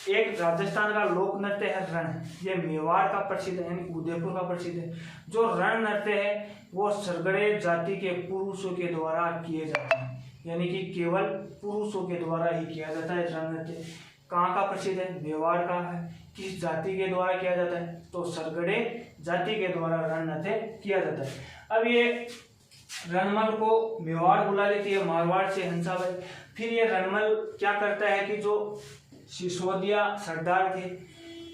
एक राजस्थान का लोक नृत्य है। रण ये मेवाड़ का प्रसिद्ध है, यानी उदयपुर का प्रसिद्ध है। जो रण नृत्य है वो सरगड़े जाति के पुरुषों के द्वारा किए जाते हैं, यानी कि केवल पुरुषों के द्वारा ही किया जाता है रण नृत्य। कहाँ का प्रसिद्ध है? मेवाड़ का है। किस जाति के द्वारा किया जाता है? तो सरगड़े जाति के द्वारा रण नृत्य किया जाता है। अब ये रणमल को मेवाड़ बुला लेती है, मारवाड़ से हंसाबाई। फिर ये रणमल क्या करता है कि जो सिसोदिया सरदार थे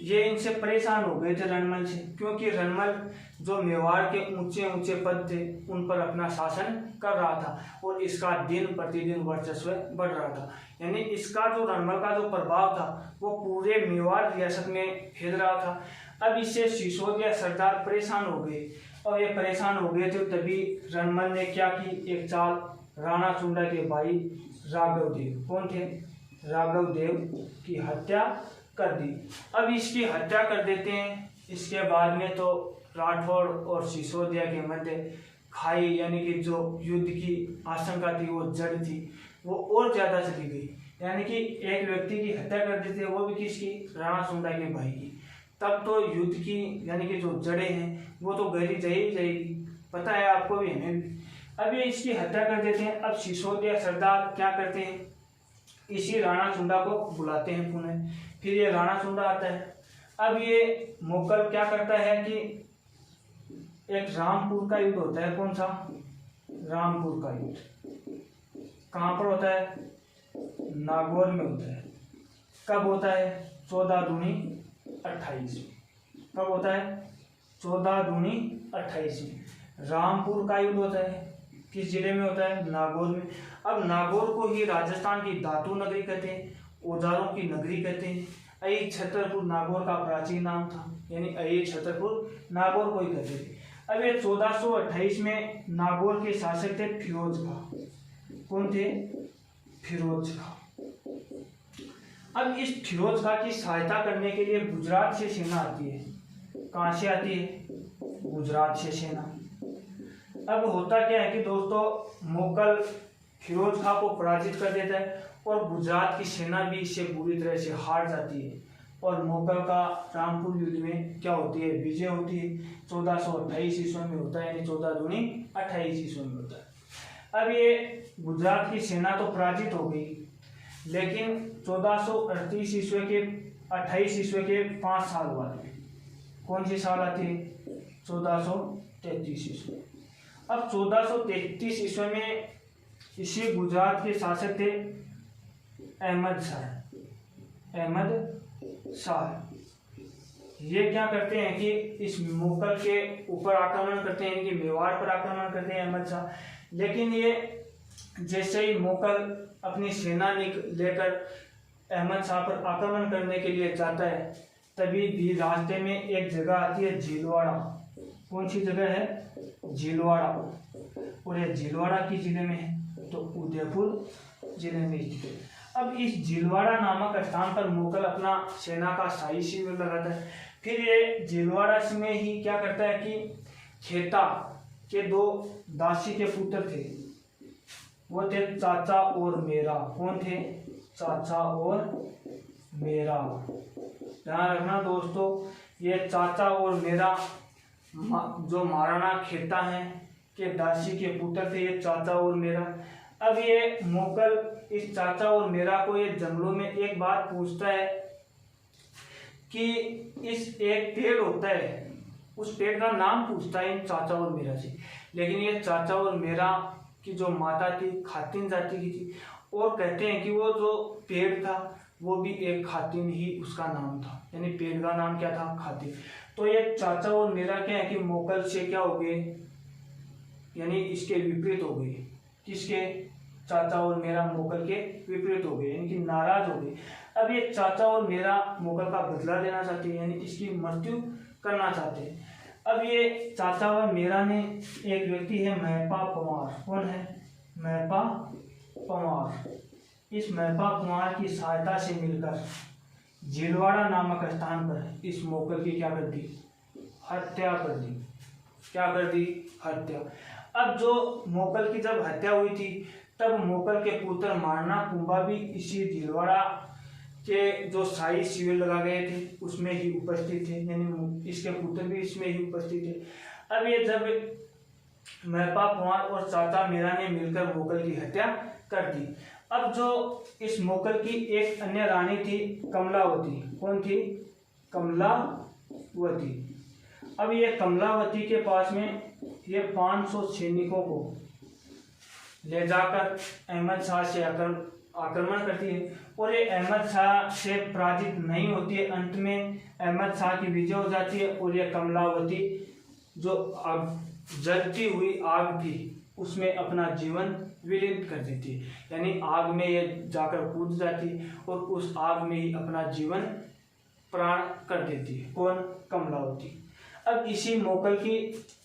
ये इनसे परेशान हो गए थे रणमल से, क्योंकि रणमल जो मेवाड़ के ऊंचे ऊंचे पद थे उन पर अपना शासन कर रहा था और इसका दिन प्रतिदिन वर्चस्व बढ़ रहा था। यानी इसका जो रणमल का जो प्रभाव था वो पूरे मेवाड़ रियासत में फैल रहा था। अब इससे सिसोदिया सरदार परेशान हो गए, और ये परेशान हो गए थे तभी रणमल ने क्या की, एक चाल राणा सुंडा के भाई राघव देव, कौन थे? राघव देव की हत्या कर दी। अब इसकी हत्या कर देते हैं। इसके बाद में तो राठौड़ और सिसोदिया के मध्य खाई, यानी कि जो युद्ध की आशंका थी वो जड़ थी, वो और ज्यादा चली गई। यानी कि एक व्यक्ति की हत्या कर देते हैं, वो भी किसकी? राणा सुंडा के भाई की। तब तो युद्ध की यानी कि जो जड़ें हैं वो तो गहरी जाएगी, पता है आपको भी, हमें भी। अब ये इसकी हत्या कर देते हैं। अब सिसोदिया सरदार क्या करते हैं, इसी राणा सुंडा को बुलाते हैं पुणे। फिर ये राणा सुंडा आता है। अब ये मुगल क्या करता है कि एक रामपुर का युद्ध होता है। कौन सा? रामपुर का युद्ध कहाँ पर होता है? नागौर में होता है। कब होता है? 14 दूनी 28। कब होता है? 14 दूनी 28 में रामपुर का युद्ध होता है। किस जिले में होता है? नागौर में। अब नागौर को ही राजस्थान की धातु नगरी कहते हैं, औजारों की नगरी कहते हैं। अहि छतरपुर नागौर का प्राचीन नाम था, यानी अहि छतरपुर नागौर को ही कहते थे। अब ये 1428 में नागौर के शासक थे फिरोज खां। कौन थे? फिरोज खां। अब इस फिरोज खां की सहायता करने के लिए गुजरात से सेना आती है। कहाँ से आती है? गुजरात से सेना। अब होता क्या है कि दोस्तों मुगल फिरोज खां को पराजित कर देता है और गुजरात की सेना भी इससे बुरी तरह से हार जाती है और मुगल का रामपुर युद्ध में क्या होती है? विजय होती है। 1428 ईस्वी में होता है, यानी 14 दूनी 28 ईस्वी में होता है। अब ये गुजरात की सेना तो पराजित हो गई, लेकिन 1438 ईस्वी के 28 ईस्वी के 5 साल बाद कौन सी साल आती है? 1433 ईस्वी। अब 1433 ईस्वी में इसी गुजरात के शासक थे अहमद शाह। ये क्या करते हैं कि इस मुगल के ऊपर आक्रमण करते हैं, यानी कि मेवाड़ पर आक्रमण करते हैं अहमद शाह। लेकिन ये जैसे ही मुगल अपनी सेना लेकर अहमद शाह पर आक्रमण करने के लिए जाता है, तभी भी रास्ते में एक जगह आती है झीलवाड़ा। कौन सी जगह है? झीलवाड़ा। और ये झीलवाड़ा किस जिले में है? तो उदयपुर जिले में स्थित है। अब इस झीलवाड़ा नामक स्थान पर मुगल अपना सेना का शाही शिविर लगाता है। फिर ये झीलवाड़ा में ही क्या करता है कि खेता के 2 दासी के पुत्र थे, वो थे चाचा और मेरा। कौन थे? चाचा और मेरा। ध्यान रखना दोस्तों, ये चाचा और मेरा जो महाराणा खेता हैं के दासी के पुत्र थे, ये चाचा और मेरा। अब ये मुगल इस चाचा और मेरा को ये जंगलों में एक बात पूछता है कि इस एक पेड़ होता है, उस पेड़ का नाम पूछता है इन चाचा और मेरा से। लेकिन ये चाचा और मेरा की जो माता थी खातिन जाति की थी, और कहते हैं कि वो जो पेड़ था वो भी एक खातिन ही उसका नाम था, यानी पेड़ का नाम क्या था? खातिन। तो ये चाचा और मेरा क्या है कि मुगल से क्या हो गए, यानी इसके विपरीत हो गए। किसके? चाचा और मेरा मोकल के विपरीत हो गए, यानी कि नाराज हो गए। अब ये चाचा और मेरा मोकल का बदला लेना चाहते हैं, यानी इसकी मृत्यु करना चाहते हैं। अब ये चाचा और मेरा ने एक व्यक्ति है महपा पंवार, कौन है? महपा पंवार। इस महपा पंवार की सहायता से मिलकर झीलवाड़ा नामक स्थान पर इस मोकल की क्या कर दी? हत्या कर दी। क्या कर दी? हत्या। अब जो मोकल की जब हत्या हुई थी तब मोकल के पुत्र मारना कुंभा भी इसी झीलवाड़ा के जो शाही शिविर लगा गए थे उसमें ही उपस्थित थे, यानी इसके पुत्र भी इसमें ही उपस्थित थे। अब ये जब महपा पंवार और चाचा मेरा ने मिलकर मोकल की हत्या कर दी। अब जो इस मोकल की एक अन्य रानी थी कमलावती, कौन थी? कमलावती। अब ये कमलावती के पास में ये 500 सैनिकों को ले जाकर अहमद शाह से आक्रमण करती है और ये अहमद शाह से पराजित नहीं होती है। अंत में अहमद शाह की विजय हो जाती है और ये कमलावती जो जलती हुई आग थी उसमें अपना जीवन विलीन कर देती है, यानी आग में ये जाकर कूद जाती है और उस आग में ही अपना जीवन प्राण कर देती है। कौन? कमलावती। अब इसी मोकल की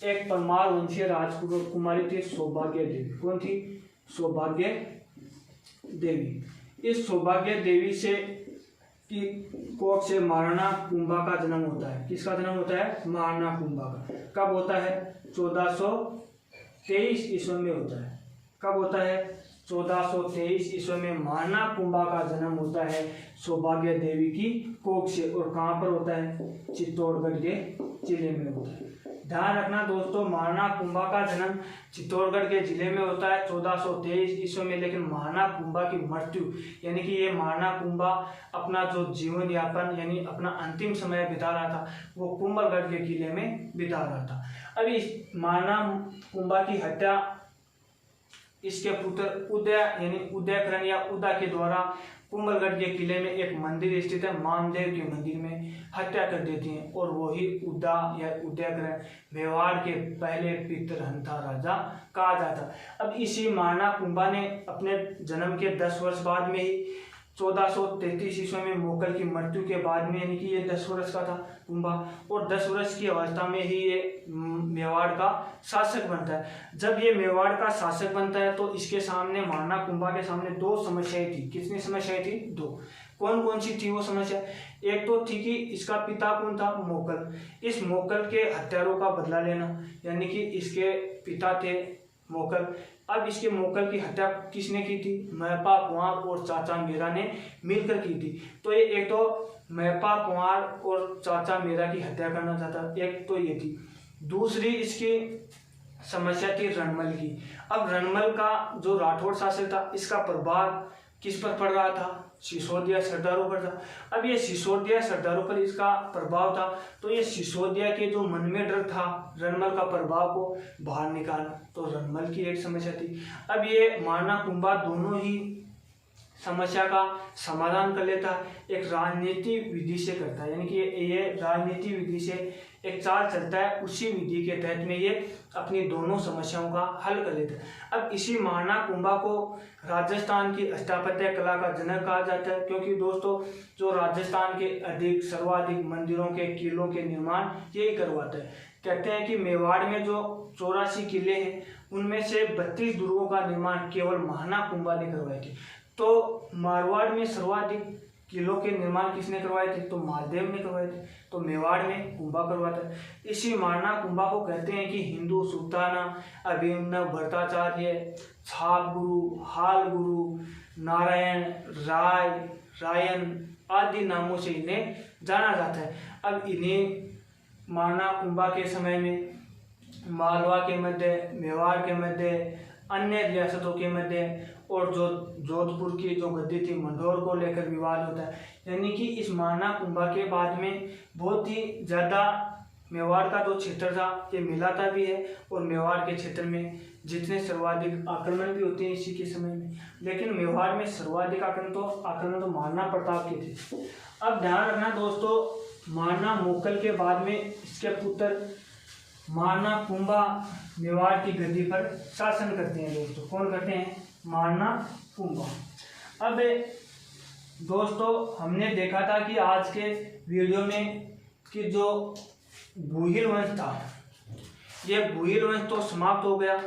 एक परमार वंशीय राजकुमारी थी सौभाग्य देवी। कौन थी? सौभाग्य देवी। इस सौभाग्य देवी से की कोख से महाराणा कुंभा का जन्म होता है। किसका जन्म होता है? महाराणा कुंभा का। कब होता है? 1423 ईस्वी में होता है। कब होता है? 1423 ईस्वी में महाराणा कुंभा का जन्म होता है सौभाग्य देवी की कोख से। और कहाँ पर होता है? चित्तौड़गढ़ के जिले में होता है। ध्यान रखना दोस्तों, महाराणा कुंभा का जन्म चित्तौड़गढ़ के जिले में होता है 1423 ईस्वी में, लेकिन महाराणा कुंभा की मृत्यु यानी कि ये महाराणा कुंभा अपना जो जीवन यापन यानी अपना अंतिम समय बिता रहा था वो कुंभलगढ़ के किले में बिता रहा था। अभी महाराणा कुंभा की हत्या इसके पुत्र उदय यानी उदयकरण या उदा के द्वारा कुंभलगढ़ के किले में एक मंदिर स्थित है मानदेव के मंदिर में हत्या कर देती हैं और वही उदा या उदयकरण मेवाड़ के पहले पितृहंता राजा कहा जाता। अब इसी महाराणा कुंभा ने अपने जन्म के 10 वर्ष बाद में ही 1433 ईस्वी में मोकल की मृत्यु के बाद में यानी कि ये 10 वर्ष का था कुंभा और 10 वर्ष की अवस्था में ही ये मेवाड़ का शासक बनता है। जब ये मेवाड़ का शासक बनता है तो इसके सामने महाराणा कुंभा के सामने 2 समस्याएं थी। कितनी समस्याएं थी? 2। कौन कौन सी थी वो समस्या? एक तो थी कि इसका पिता कौन था? मोकल। इस मोकल के हत्यारों का बदला लेना, यानी कि इसके पिता थे मोकल। अब इसके मोकल की हत्या किसने की थी? महपा पंवार और चाचा मेरा ने मिलकर की थी। तो ये एक तो महपा पंवार और चाचा मेरा की हत्या करना चाहता, एक तो ये थी। दूसरी इसकी समस्या थी रणमल की। अब रणमल का जो राठौड़ शासक था इसका प्रभाव किस पर पड़ रहा था? सिसोदिया सरदारों पर था। अब ये सिसोदिया सरदारों पर इसका प्रभाव था तो ये सिसोदिया के जो मन में डर था रणमल का प्रभाव को बाहर निकालना, तो रणमल की एक समस्या थी। अब ये महाराणा कुंभा दोनों ही समस्या का समाधान कर लेता, एक राजनीति विधि से करता है, यानी कि ये राजनीति विधि से एक चाल चलता है, उसी विधि के तहत में ये अपनी दोनों समस्याओं का हल कर लेता है। अब इसी महाराणा कुंभा को राजस्थान की स्थापत्य कला का जनक कहा जाता है, क्योंकि दोस्तों जो राजस्थान के सर्वाधिक मंदिरों के किलों के निर्माण यही करवाता है। कहते हैं कि मेवाड़ में जो 84 किले हैं उनमें से 32 दुर्गों का निर्माण केवल महाराणा कुंभा ने करवाए थे। तो मारवाड़ में सर्वाधिक किलों के निर्माण किसने करवाए थे? तो महादेव ने करवाए थे। तो मेवाड़ में कुंभा करवाता है। इसी महाराणा कुंभा को कहते हैं कि हिंदू सुल्ताना, अभिनव भट्टाचार्य, छाप गुरु, हाल गुरु, नारायण, राय, रायन आदि नामों से इन्हें जाना जाता है। अब इन्हें महाराणा कुंभा के समय में मालवा के मध्य, मेवाड़ के मध्य, अन्य रियासतों के मध्य और जो जोधपुर की जो गद्दी थी मंडोर को लेकर विवाद होता है। यानी कि इस महाराणा कुंभा के बाद में बहुत ही ज़्यादा मेवाड़ का जो क्षेत्र था ये मिलाता भी है और मेवाड़ के क्षेत्र में जितने सर्वाधिक आक्रमण भी होते हैं इसी के समय में, लेकिन मेवाड़ में सर्वाधिक आक्रमण तो महाराणा प्रताप के थे। अब ध्यान रखना दोस्तों, महाराणा मोकल के बाद में इसके पुत्र मारना कुंभा मेवाड़ की गद्दी पर शासन करते हैं दोस्तों। कौन करते हैं? मारना कुंभा। अब दोस्तों हमने देखा था कि आज के वीडियो में कि जो भूहिल वंश था, यह भूहिल वंश तो समाप्त हो गया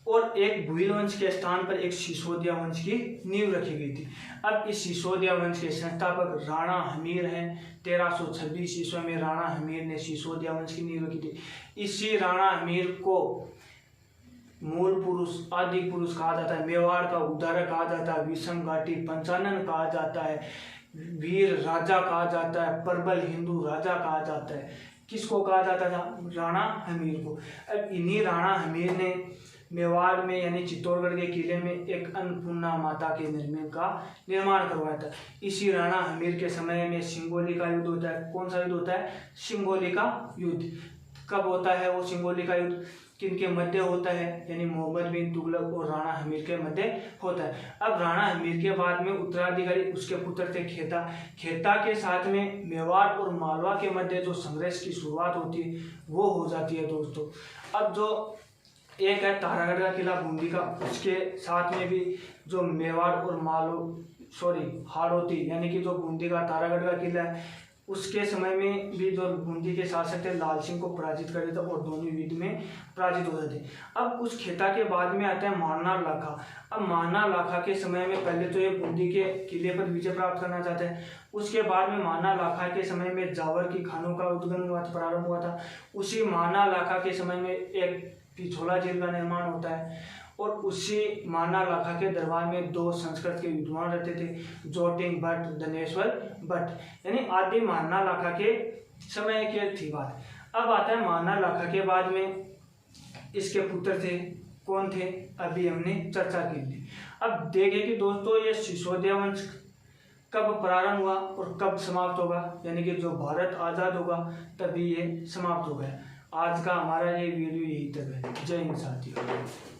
और एक भूहिल वंश के स्थान पर एक सिसोदिया वंश की नींव रखी गई थी। अब इस सिसोदिया वंश के संस्थापक राणा हमीर हैं। 1326 ईस्वी में राणा हमीर ने सिसोदिया वंश की नींव रखी थी। इसी राणा हमीर को मूल पुरुष, आदि पुरुष कहा जाता है, मेवाड़ का उद्धारक कहा जाता है, विषम घाटी पंचानन कहा जाता है, वीर राजा कहा जाता है, प्रबल हिंदू राजा कहा जाता है। किसको कहा जाता था? राणा हमीर को। अब इन्हीं राणा हमीर ने मेवाड़ में यानी चित्तौड़गढ़ के किले में एक अन्नपूर्णा माता के निर्माण करवाया था। इसी राणा हमीर के समय में सिंगोली का युद्ध होता है। कौन सा युद्ध होता है? सिंगोली का युद्ध। कब होता है वो सिंगोली का युद्ध? किनके मध्य होता है? यानी मोहम्मद बिन तुगलक और राणा हमीर के मध्य होता है। अब राणा हमीर के बाद में उत्तराधिकारी उसके पुत्र थे खेता। खेता के साथ में मेवाड़ और मालवा के मध्य जो संघर्ष की शुरुआत होती है वो हो जाती है दोस्तों। अब जो एक है तारागढ़ का किला बूंदी का, उसके साथ में भी जो मेवाड़ और हाड़ौती यानी कि जो बूंदी का तारागढ़ का किला है, उसके समय में भी जो बूंदी के शासक थे लाल सिंह को पराजित कर देते और दोनों युद्ध में पराजित हो जाते। अब उस खेता के बाद में आता है मारनार लाखा। अब मारनार लाखा के समय में पहले तो ये बूंदी के किले पर विजय प्राप्त करना चाहते हैं। उसके बाद में मारनार लाखा के समय में जावर की खानों का उद्गम प्रारंभ हुआ था। उसी मारनार लाखा के समय में एक पिछोला जेल का निर्माण होता है और उसी मारनार लाखा के दरबार में 2 संस्कृत के विद्वान रहते थे, जोटिंग भट्ट, धनेश्वर भट्ट, यानी आदि मारनार लाखा के समय की थी बात। अब आता है मारनार लाखा के बाद में इसके पुत्र थे। कौन थे? अभी हमने चर्चा की थी। अब देखें कि दोस्तों ये सिसोदिया वंश कब प्रारंभ हुआ और कब समाप्त होगा, यानी कि जो भारत आज़ाद होगा तभी ये समाप्त हो गया। आज का हमारा ये वीडियो यही तक है। जय हिंद साथियों।